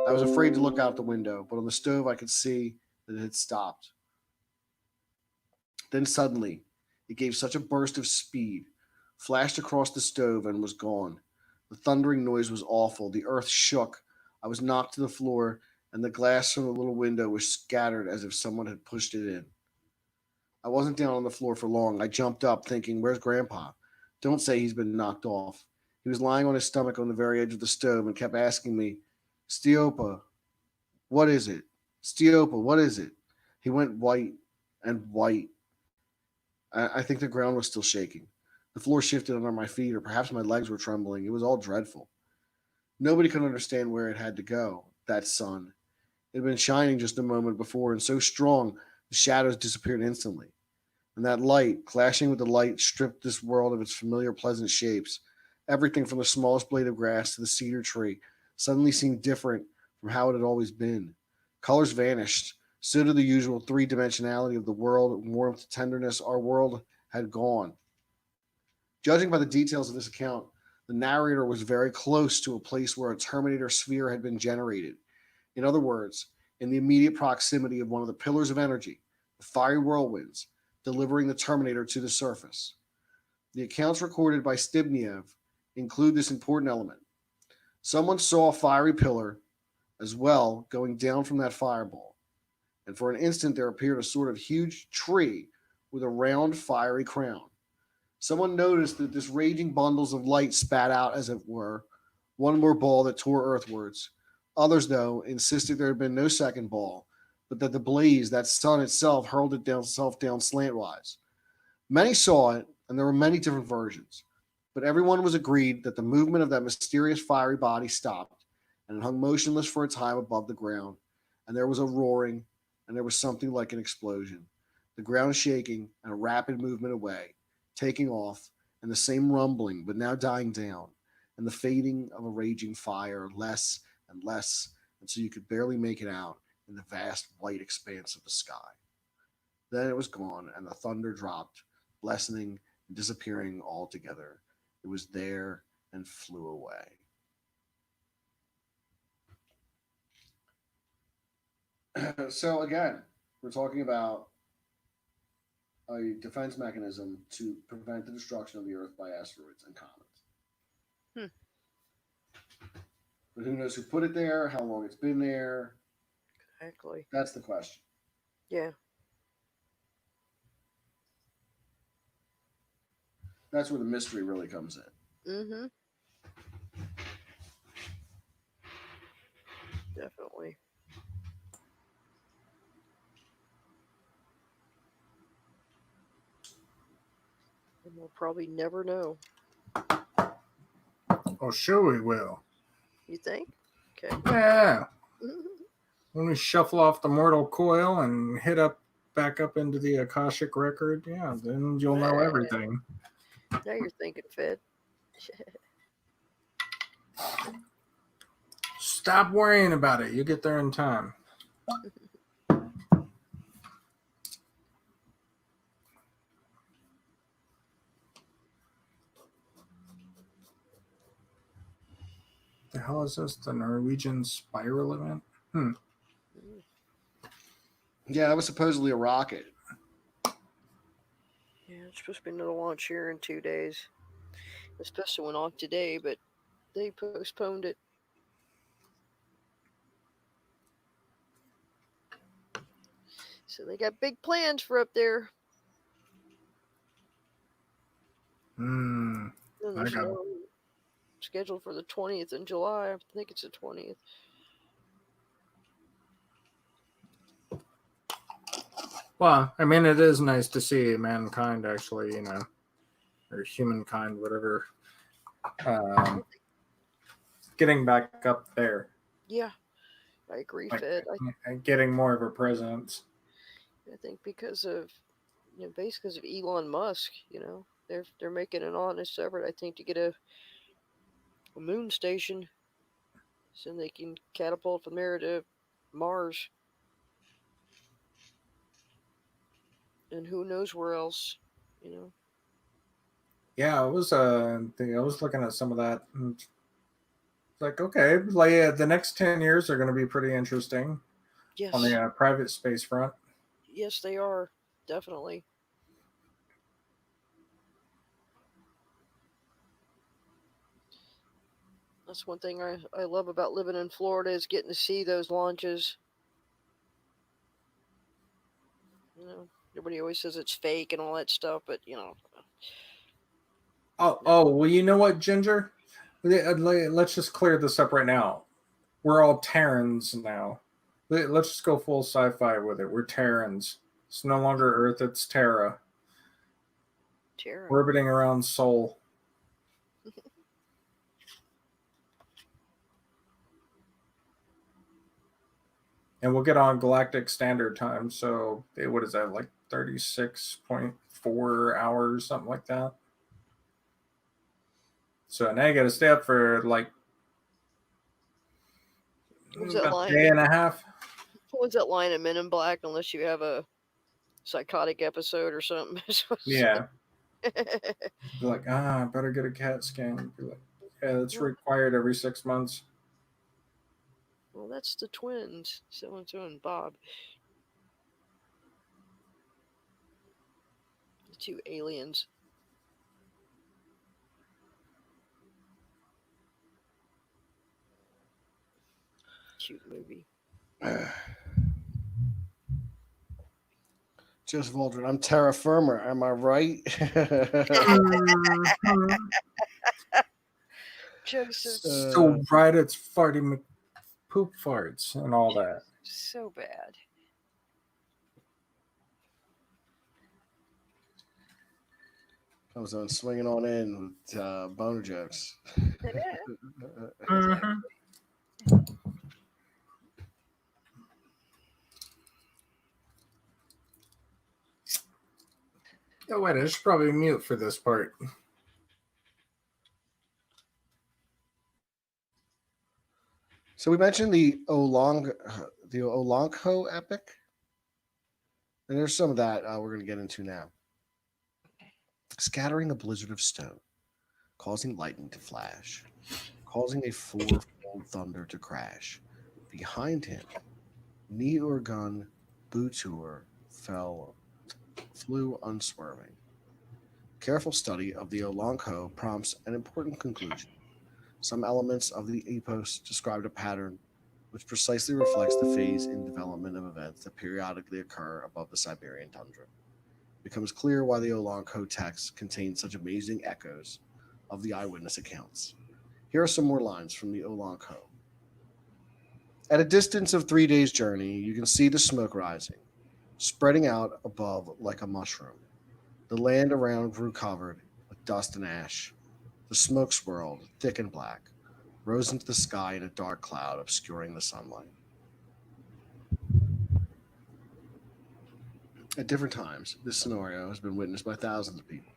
I was afraid to look out the window, but on the stove I could see that it had stopped. Then suddenly, it gave such a burst of speed, flashed across the stove, and was gone. The thundering noise was awful. The earth shook. I was knocked to the floor, and the glass from the little window was scattered as if someone had pushed it in. I wasn't down on the floor for long. I jumped up, thinking, where's Grandpa? Don't say he's been knocked off. He was lying on his stomach on the very edge of the stove and kept asking me, Stiopa, what is it? Stiopa, what is it? He went white and white. I think the ground was still shaking. The floor shifted under my feet, or perhaps my legs were trembling. It was all dreadful. Nobody could understand where it had to go, that sun. It had been shining just a moment before, and so strong, the shadows disappeared instantly. And that light, clashing with the light, stripped this world of its familiar pleasant shapes. Everything from the smallest blade of grass to the cedar tree suddenly seemed different from how it had always been. Colors vanished. So did the usual three-dimensionality of the world, warmth, tenderness. Our world had gone. Judging by the details of this account, the narrator was very close to a place where a Terminator sphere had been generated. In other words, in the immediate proximity of one of the pillars of energy, the fiery whirlwinds, delivering the Terminator to the surface. The accounts recorded by Stibniev include this important element. Someone saw a fiery pillar as well going down from that fireball, and for an instant there appeared a sort of huge tree with a round fiery crown. Someone noticed that this raging bundles of light spat out, as it were, one more ball that tore earthwards. Others, though, insisted there had been no second ball, but that the blaze, that sun itself, hurled itself down slantwise. Many saw it, and there were many different versions, but everyone was agreed that the movement of that mysterious fiery body stopped, and it hung motionless for a time above the ground, and there was a roaring, and there was something like an explosion, the ground shaking, and a rapid movement away, taking off, and the same rumbling, but now dying down, and the fading of a raging fire, less and less, until you could barely make it out in the vast white expanse of the sky. Then it was gone, and the thunder dropped, lessening and disappearing altogether. It was there and flew away. So again, we're talking about a defense mechanism to prevent the destruction of the Earth by asteroids and comets. But who knows who put it there, how long it's been there. Exactly. That's the question. Yeah. That's where the mystery really comes in. Mm-hmm. Definitely. And we'll probably never know. Oh, sure we will. You think? Okay. Yeah. When we shuffle off the mortal coil and hit up back up into the Akashic record, yeah, then you'll know everything. Now you're thinking, Fed. Stop worrying about it. You get there in time. The hell is this? The Norwegian spiral event? Yeah, that was supposedly a rocket. Yeah, it's supposed to be another launch here in 2 days. It's supposed to went off today, but they postponed it. So they got big plans for up there. I got scheduled for the 20th in July. I think it's the 20th. Well, I mean, it is nice to see mankind actually, or humankind, whatever, getting back up there. Yeah, I agree, Fed. Getting more of a presence. I think because of, basically because of Elon Musk, they're making an honest effort, I think, to get a moon station so they can catapult from there to Mars. And who knows where else, Yeah, I was looking at some of that. And it's like, okay, the next 10 years are going to be pretty interesting. Yes. On the private space front. Yes, they are. Definitely. That's one thing I love about living in Florida is getting to see those launches. Everybody always says it's fake and all that stuff, but Oh, well, you know what, Ginger? Let's just clear this up right now. We're all Terrans now. Let's just go full sci-fi with it. We're Terrans. It's no longer Earth, it's Terra. Terra. Orbiting around Sol. And we'll get on Galactic Standard Time. So, what is that, like 36.4 hours, something like that? So now you got to stay up for like a day and a half. What was that line in Men in Black? Unless you have a psychotic episode or something. Yeah. Be like, I better get a CAT scan. Be like, yeah, that's required every 6 months. Well, that's the twins, so-and-so and Bob. The two aliens. Cute movie. Joseph Aldrin, I'm terra firma. Am I right? Joseph. So right, it's farty poop farts and all that. So bad. Comes on swinging on in with boner jokes. Oh wait, I should probably mute for this part. So we mentioned the Olanco epic, and there's some of that we're going to get into now. Scattering a blizzard of stone, causing lightning to flash, causing a fourfold thunder to crash. Behind him, Ni-Urgun Butur flew unswerving. Careful study of the Olanco prompts an important conclusion. Some elements of the epos described a pattern which precisely reflects the phase in development of events that periodically occur above the Siberian tundra. It becomes clear why the Olanco text contains such amazing echoes of the eyewitness accounts. Here are some more lines from the Olanco. At a distance of 3 days' journey, you can see the smoke rising, spreading out above like a mushroom. The land around grew covered with dust and ash. The smoke swirled, thick and black, rose into the sky in a dark cloud obscuring the sunlight. At different times, this scenario has been witnessed by thousands of people.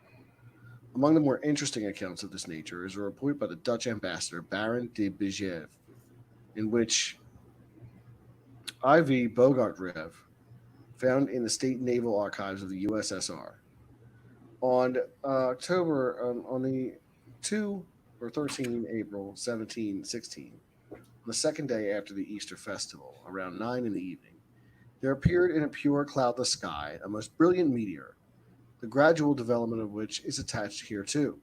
Among the more interesting accounts of this nature is a report by the Dutch ambassador Baron de Bigev, in which I.V. Bogartrev, found in the State Naval Archives of the USSR, on the 2 or 13 April 1716, on the second day after the Easter festival, around 9 in the evening, there appeared in a pure cloudless sky a most brilliant meteor, the gradual development of which is attached here too.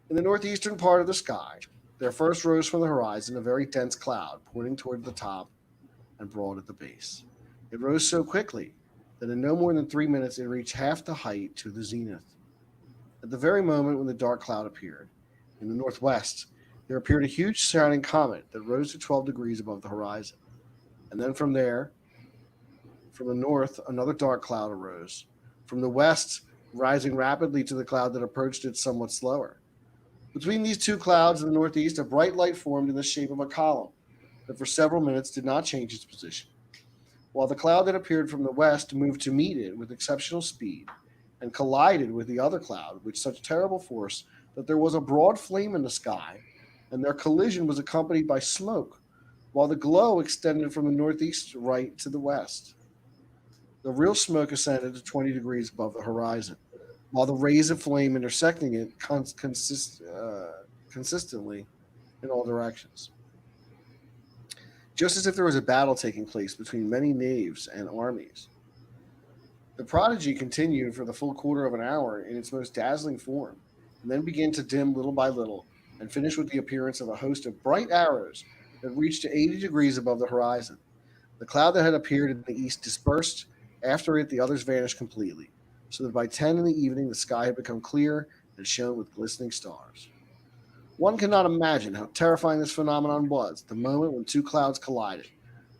In the northeastern part of the sky, there first rose from the horizon a very dense cloud pointing toward the top and broad at the base. It rose so quickly that in no more than 3 minutes it reached half the height to the zenith. At the very moment when the dark cloud appeared, in the northwest, there appeared a huge shining comet that rose to 12 degrees above the horizon. And then from there, from the north, another dark cloud arose. From the west, rising rapidly to the cloud that approached it somewhat slower. Between these two clouds in the northeast, a bright light formed in the shape of a column that for several minutes did not change its position, while the cloud that appeared from the west moved to meet it with exceptional speed and collided with the other cloud with such terrible force that there was a broad flame in the sky, and their collision was accompanied by smoke, while the glow extended from the northeast right to the west. The real smoke ascended to 20 degrees above the horizon, while the rays of flame intersecting it consistently in all directions. Just as if there was a battle taking place between many navies and armies. The prodigy continued for the full quarter of an hour in its most dazzling form, and then began to dim little by little, and finished with the appearance of a host of bright arrows that reached to 80 degrees above the horizon. The cloud that had appeared in the east dispersed. After it, the others vanished completely, so that by 10 in the evening the sky had become clear and shone with glistening stars. One cannot imagine how terrifying this phenomenon was at the moment when two clouds collided,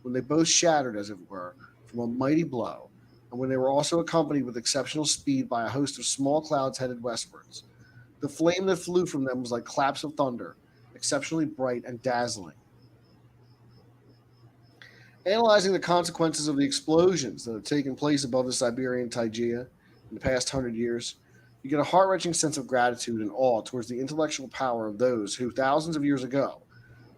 when they both shattered, as it were, from a mighty blow, and when they were also accompanied with exceptional speed by a host of small clouds headed westwards. The flame that flew from them was like claps of thunder, exceptionally bright and dazzling. Analyzing the consequences of the explosions that have taken place above the Siberian taiga in the past 100 years, you get a heart-wrenching sense of gratitude and awe towards the intellectual power of those who, thousands of years ago,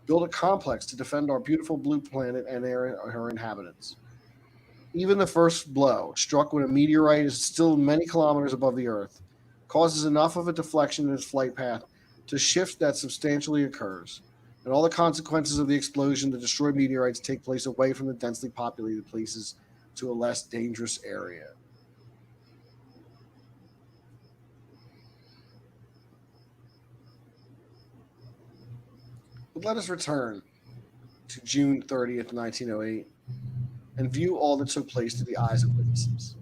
built a complex to defend our beautiful blue planet and her inhabitants. Even the first blow, struck when a meteorite is still many kilometers above the Earth, causes enough of a deflection in its flight path to shift that substantially occurs, and all the consequences of the explosion that destroyed meteorites take place away from the densely populated places to a less dangerous area. But let us return to June 30th, 1908, and view all that took place through the eyes of witnesses.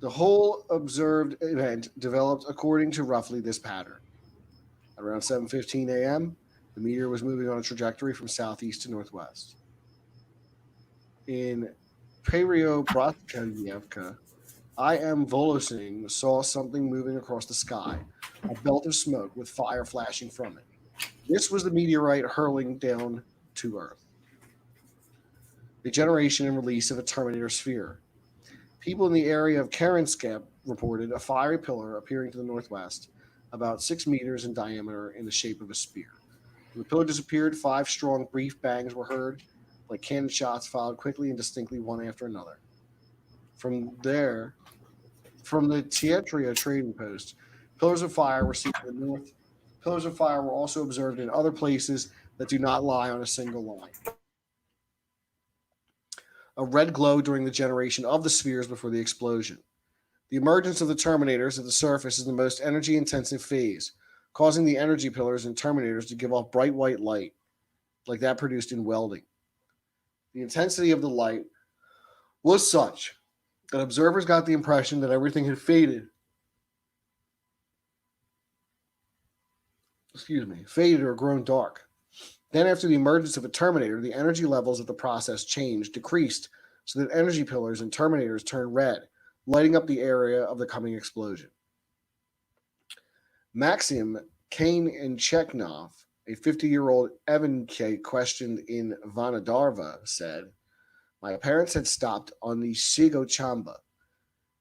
The whole observed event developed according to roughly this pattern. At around 7:15 a.m., the meteor was moving on a trajectory from southeast to northwest. In Pereobrazhevka, I.M. Volosing saw something moving across the sky, a belt of smoke with fire flashing from it. This was the meteorite hurling down to Earth. The generation and release of a Terminator sphere. People in the area of Kerenskep reported a fiery pillar appearing to the northwest, about 6 meters in diameter in the shape of a spear. When the pillar disappeared, 5 strong, brief bangs were heard, like cannon shots followed quickly and distinctly one after another. From the Tietria trading post, pillars of fire were seen in the north. Pillars of fire were also observed in other places that do not lie on a single line. A red glow during the generation of the spheres before the explosion. The emergence of the terminators at the surface is the most energy-intensive phase, causing the energy pillars and terminators to give off bright white light, like that produced in welding. The intensity of the light was such that observers got the impression that everything had faded or grown dark. Then, after the emergence of a terminator, the energy levels of the process changed, decreased, so that energy pillars and terminators turned red, lighting up the area of the coming explosion. Maxim Kain-Chekhnov, a 50-year-old Evanke questioned in Vanadarva, said, "My parents had stopped on the Sigochamba.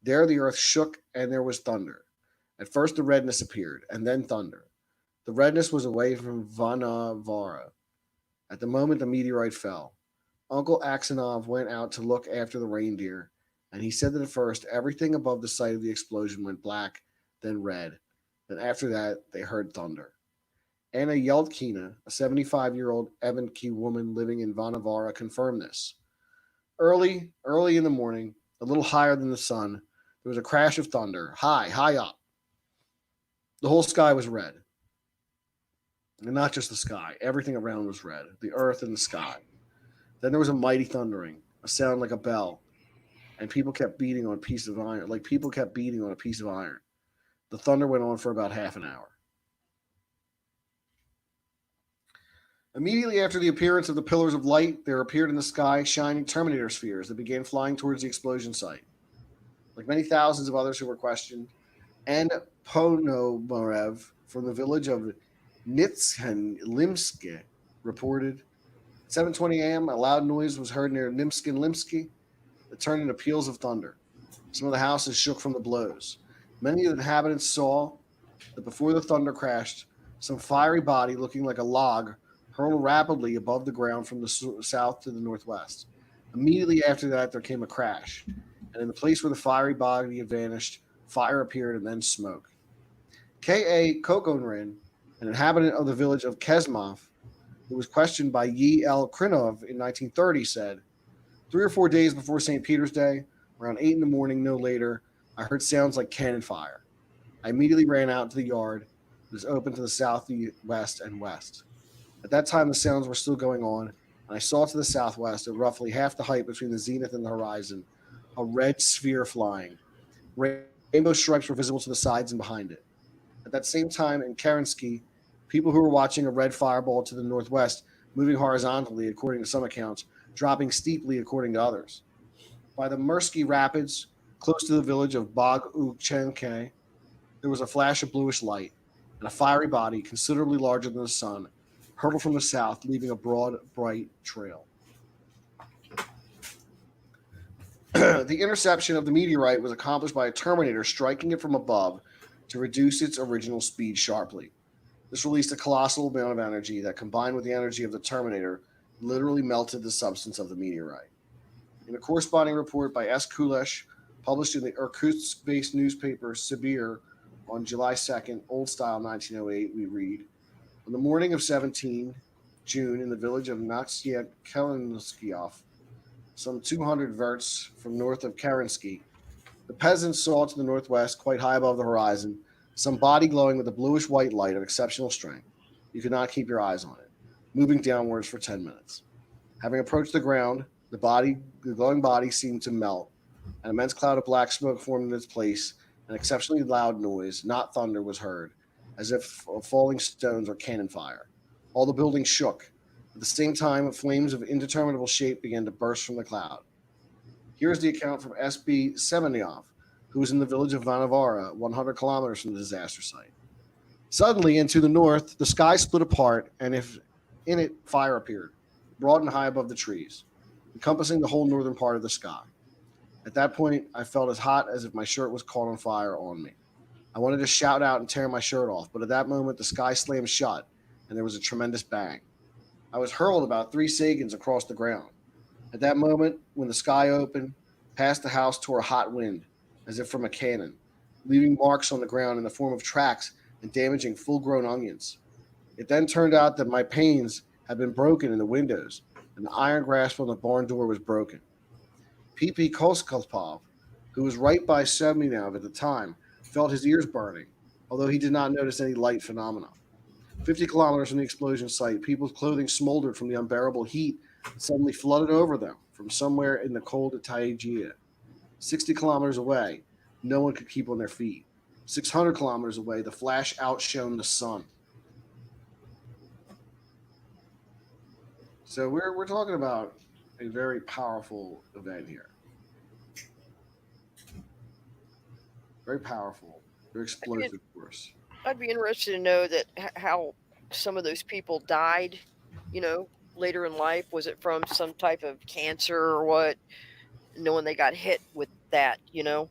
There the earth shook and there was thunder. At first the redness appeared, and then thunder. The redness was away from Vanavara. At the moment the meteorite fell. Uncle Aksionov went out to look after the reindeer, and he said that at first everything above the site of the explosion went black, then red. Then after that they heard thunder." Anna Yeltkina, a 75-year-old Evanke woman living in Vanavara, confirmed this. Early in the morning, a little higher than the sun, there was a crash of thunder, high up. The whole sky was red. And not just the sky. Everything around was red. The earth and the sky. Then there was a mighty thundering, a sound like a bell, and people kept beating on a piece of iron, The thunder went on for about half an hour. Immediately after the appearance of the pillars of light, there appeared in the sky shining Terminator spheres that began flying towards the explosion site. Like many thousands of others who were questioned, and Ponomarev from the village of Nitskin-Limsky reported, at 7:20 a.m., a loud noise was heard near Nitskin-Limsky that turned into peals of thunder. Some of the houses shook from the blows. Many of the inhabitants saw that before the thunder crashed, some fiery body looking like a log hurled rapidly above the ground from the south to the northwest. Immediately after that, there came a crash, and in the place where the fiery body had vanished, fire appeared and then smoke. K.A. Kokonrin, an inhabitant of the village of Kesmov, who was questioned by Yi L. Krinov in 1930, said, 3 or 4 days before St. Peter's Day, around 8 in the morning, no later, I heard sounds like cannon fire. I immediately ran out to the yard. It was open to the southwest and west. At that time, the sounds were still going on, and I saw to the southwest, at roughly half the height between the zenith and the horizon, a red sphere flying. Rainbow stripes were visible to the sides and behind it. At that same time, in Kerensky, people who were watching a red fireball to the northwest, moving horizontally, according to some accounts, dropping steeply according to others. By the Mursky Rapids, close to the village of Bog Uchenke, there was a flash of bluish light, and a fiery body, considerably larger than the sun, hurtled from the south, leaving a broad, bright trail. The interception of the meteorite was accomplished by a Terminator striking it from above to reduce its original speed sharply. This released a colossal amount of energy that, combined with the energy of the Terminator, literally melted the substance of the meteorite. In a corresponding report by S. Kulesh, published in the Irkutsk-based newspaper Sibir on July 2nd, Old Style 1908, we read, on the morning of 17 June in the village of Natsiek-Kelenskiyov, some 200 versts from north of Kerensky, the peasants saw to the northwest, quite high above the horizon, some body glowing with a bluish-white light of exceptional strength. You could not keep your eyes on it, moving downwards for 10 minutes. Having approached the ground, the glowing body seemed to melt. An immense cloud of black smoke formed in its place. An exceptionally loud noise, not thunder, was heard, as if of falling stones or cannon fire. All the buildings shook. At the same time, flames of indeterminable shape began to burst from the cloud. Here is the account from S.B. Semenyov, who was in the village of Vanavara, 100 kilometers from the disaster site. Suddenly, and to the north, the sky split apart, and in it fire appeared, broad and high above the trees, encompassing the whole northern part of the sky. At that point, I felt as hot as if my shirt was caught on fire on me. I wanted to shout out and tear my shirt off, but at that moment, the sky slammed shut, and there was a tremendous bang. I was hurled about 3 seconds across the ground. At that moment, when the sky opened, past the house tore a hot wind, as if from a cannon, leaving marks on the ground in the form of tracks and damaging full-grown onions. It then turned out that my panes had been broken in the windows, and the iron grasp on the barn door was broken. P.P. Koskalpov, who was right by Semyonov at the time, felt his ears burning, although he did not notice any light phenomena. 50 kilometers from the explosion site, people's clothing smoldered from the unbearable heat that suddenly flooded over them from somewhere in the cold of Taijia. 60 kilometers away, no one could keep on their feet. 600 kilometers away, the flash outshone the sun. So we're talking about a very powerful event here. Very powerful, very explosive force. I'd be interested to know that how some of those people died, later in life. Was it from some type of cancer or what? Knowing they got hit with that, So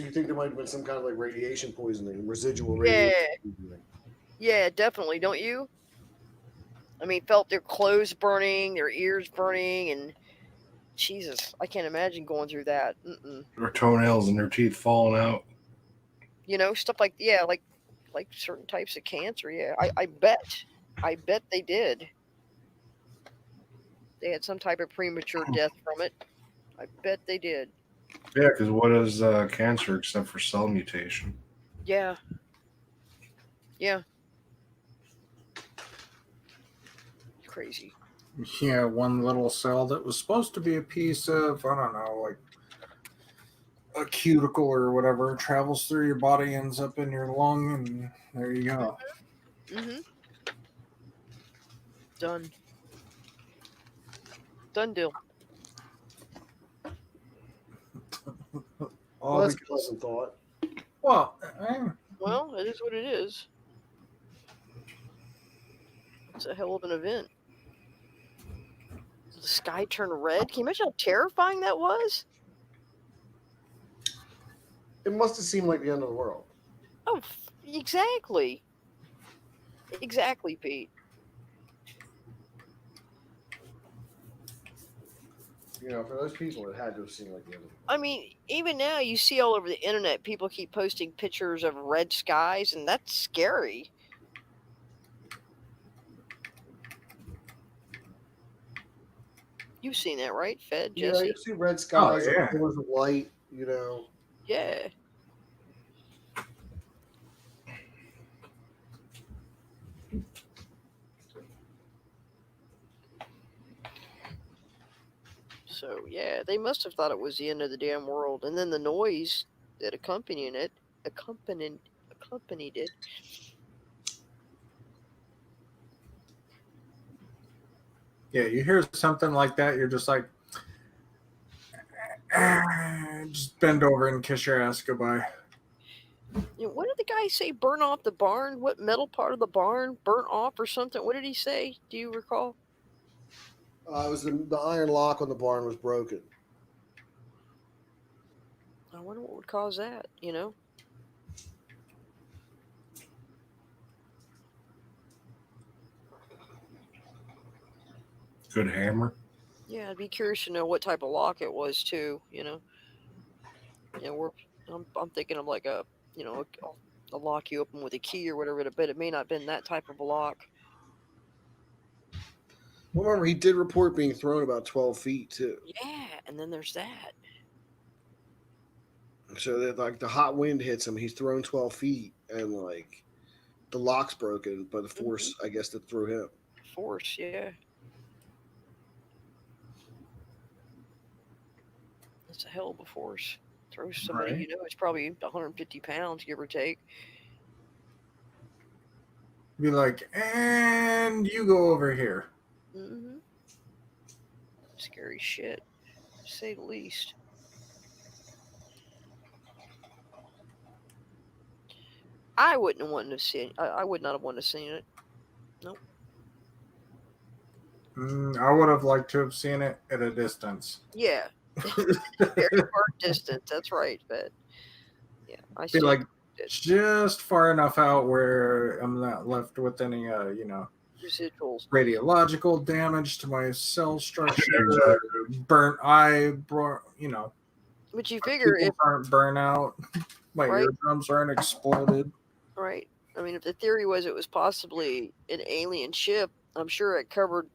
you think there might have been some kind of like radiation poisoning, residual radiation poisoning? Yeah, definitely. Don't you? I mean, felt their clothes burning, their ears burning, and Jesus, I can't imagine going through that. Their toenails and their teeth falling out. Stuff like like certain types of cancer. Yeah, I bet they did. They had some type of premature death from it. I bet they did. Yeah, because what is cancer except for cell mutation? Yeah. Yeah. Crazy. Yeah, one little cell that was supposed to be a piece of, I don't know, like a cuticle or whatever, travels through your body, ends up in your lung, and there you go. Mm-hmm. Done. Done deal. Well, that's a pleasant thought. Well, it is what it is. It's a hell of an event. The sky turned red. Can you imagine how terrifying that was? It must have seemed like the end of the world. Oh, exactly. Exactly, Pete. For those people, it had to have seemed like the end of the world. I mean, even now, you see all over the internet, people keep posting pictures of red skies, and that's scary. You've seen that, right, Fed, Jesse? Yeah, you see red skies, yeah. pillars of light, Yeah. So, yeah, they must have thought it was the end of the damn world. And then the noise that accompanied it. Yeah, you hear something like that, you're just like, just bend over and kiss your ass goodbye. What did the guy say? Burn off the barn? What metal part of the barn burnt off or something? What did he say? Do you recall? It was the iron lock on the barn was broken. I wonder what would cause that, Good hammer. Yeah, I'd be curious to know what type of lock it was too, I'm thinking of like a lock you open with a key or whatever, but it may not have been that type of a lock. Well, remember, he did report being thrown about 12 feet too. Yeah, and then there's that. So that like the hot wind hits him, he's thrown 12 feet, and like the lock's broken, but the force, I guess, that threw him. Force, yeah. That's a hell of a force. Throw somebody, Right. it's probably 150 pounds, give or take. Be like, and you go over here. Mm-hmm. Scary shit, to say the least. I wouldn't have wanted to see it. I would not have wanted to see it. Nope. I would have liked to have seen it at a distance. Yeah. Very far distance, that's right. But yeah, I see. Be like just far enough out where I'm not left with any, residuals, radiological damage to my cell structure, Exactly. burnt eye, But you figure if aren't burnt out, my eardrums aren't exploded. Right. I mean, if the theory was it was possibly an alien ship, I'm sure it covered.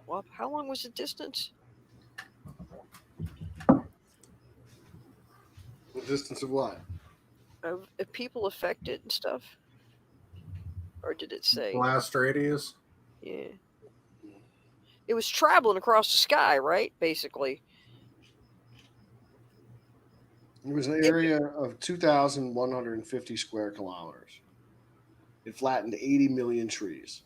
Well, how long was the distance? The distance of what? Of people affected and stuff? Or did it say? Blast radius? Yeah. It was traveling across the sky, right? Basically. It was an area of 2,150 square kilometers. It flattened 80 million trees.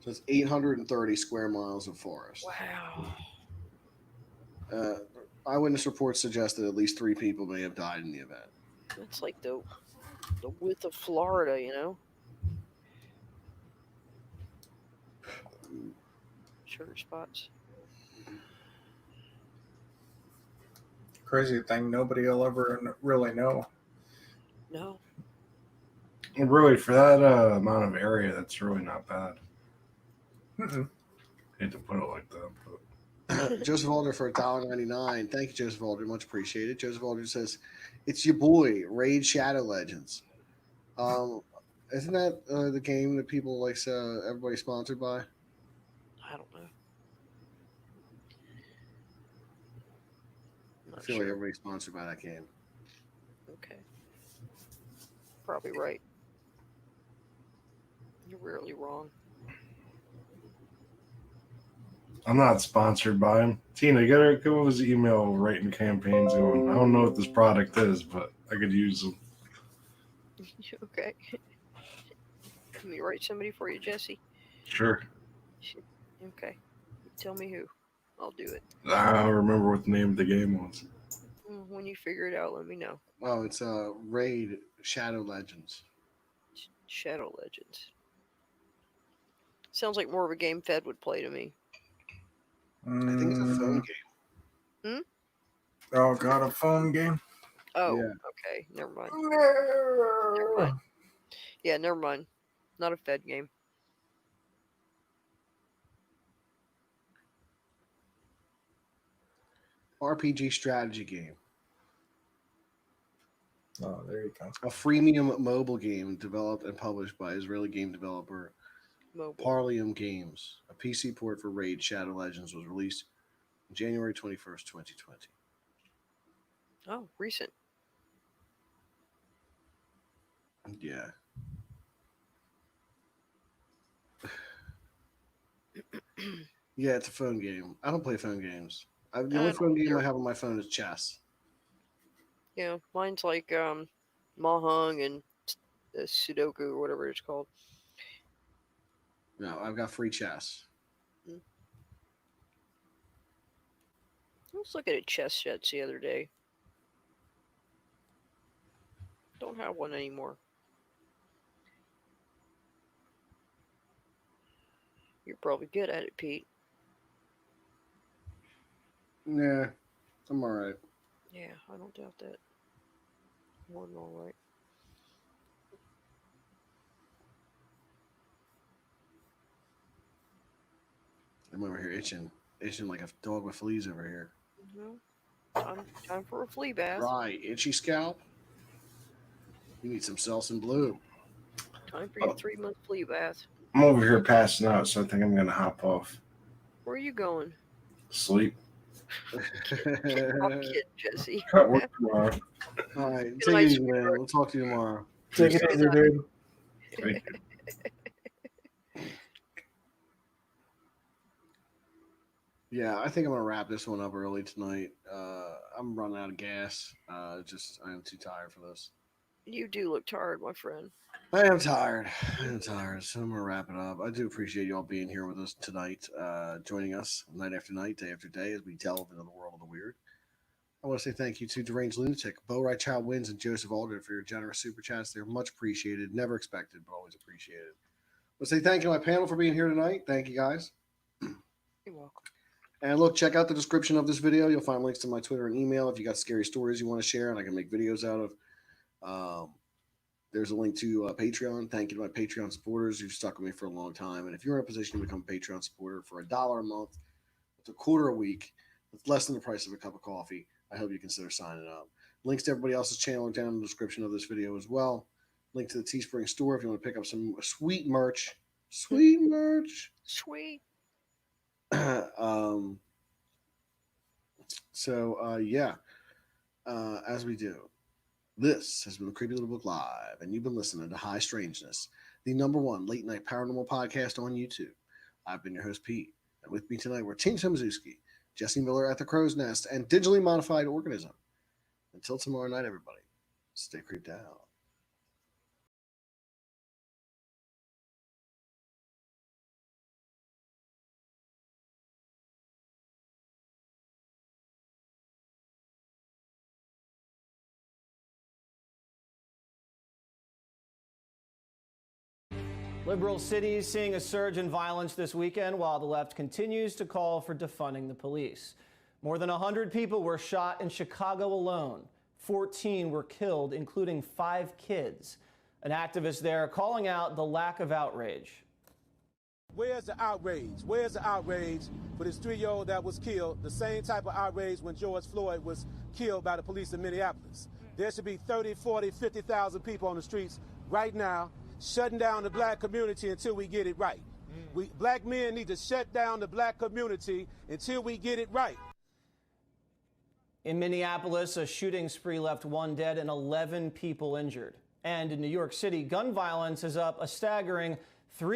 So it's 830 square miles of forest. Wow. Eyewitness reports suggest that at least 3 people may have died in the event. That's like the width of Florida, Sugar spots. Crazy thing, nobody will ever really know. No. And really, for that amount of area, that's really not bad. Hate to put it like that, but Joseph Alder for $1.99. Thank you, Joseph Alder. Much appreciated. Joseph Alder says, "It's your boy, Raid Shadow Legends." Isn't that the game that people like? Everybody sponsored by? I don't know. I feel like everybody's sponsored by that game. Okay. Probably right. You're rarely wrong. I'm not sponsored by him. Tina, get his email writing campaigns going. I don't know what this product is, but I could use them. Okay. Let me write somebody for you, Jesse. Sure. Okay. Tell me who. I'll do it. I don't remember what the name of the game was. When you figure it out, let me know. Oh, it's Raid Shadow Legends. Shadow Legends. Sounds like more of a game Fed would play to me. I think it's a phone game. Oh, God, a phone game? Oh, yeah. Okay. Never mind. Yeah, never mind. Not a Fed game. RPG strategy game. Oh, there you go. A freemium mobile game developed and published by Israeli game developer Parlium Games. A PC port for Raid Shadow Legends was released on January 21st, 2020. Oh, recent. Yeah. Yeah, it's a phone game. I don't play phone games. The only phone game I have on my phone is chess. Yeah, mine's like Mahjong and Sudoku or whatever it's called. No, I've got free chess. I was looking at chess sets the other day. Don't have one anymore. You're probably good at it, Pete. Yeah, I'm all right. Yeah, I don't doubt that. More than all right. I'm over here itching like a dog with fleas over here. Time for a flea bath. Right, itchy scalp. You need some Selsun Blue. Time for your 3-month flea bath. I'm over here passing out, so I think I'm going to hop off. Where are you going? Sleep. I'm kidding, Jesse. Got work tomorrow. All right, take it easy, man. We'll talk to you tomorrow. Take it easy, dude. Thank you. Yeah, I think I'm gonna wrap this one up early tonight. I'm running out of gas. I am too tired for this. You do look tired, my friend. I am tired. So I'm gonna wrap it up. I do appreciate you all being here with us tonight, joining us night after night, day after day, as we delve into the world of the weird. I want to say thank you to Deranged Lunatic, Bo Right Child Wins, and Joseph Alder for your generous super chats. They're much appreciated. Never expected, but always appreciated. I want to say thank you to my panel for being here tonight. Thank you, guys. You're welcome. And look, check out the description of this video. You'll find links to my Twitter and email if you got scary stories you want to share and I can make videos out of. There's a link to Patreon. Thank you to my Patreon supporters. You've stuck with me for a long time. And if you're in a position to become a Patreon supporter for $1 a month, it's $0.25 a week, it's less than the price of a cup of coffee, I hope you consider signing up. Links to everybody else's channel are down in the description of this video as well. Link to the Teespring store if you want to pick up some sweet merch. Sweet merch. Sweet. As we do, this has been the Creepy Little Book Live, and you've been listening to High Strangeness, the #1 late night paranormal podcast on YouTube. I've been your host, Pete, and with me tonight were Tim Tomaszewski, Jesse Miller at the Crow's Nest, and Digitally Modified Organism. Until tomorrow night, everybody, stay creeped out. Liberal cities seeing a surge in violence this weekend while the left continues to call for defunding the police. More than 100 people were shot in Chicago alone. 14 were killed, including 5 kids. An activist there calling out the lack of outrage. Where's the outrage? Where's the outrage for this 3-year-old that was killed? The same type of outrage when George Floyd was killed by the police in Minneapolis. There should be 30, 40, 50,000 people on the streets right now shutting down the black community until we get it right. Black men need to shut down the black community until we get it right. In Minneapolis, a shooting spree left 1 dead and 11 people injured. And in New York City, gun violence is up a staggering 3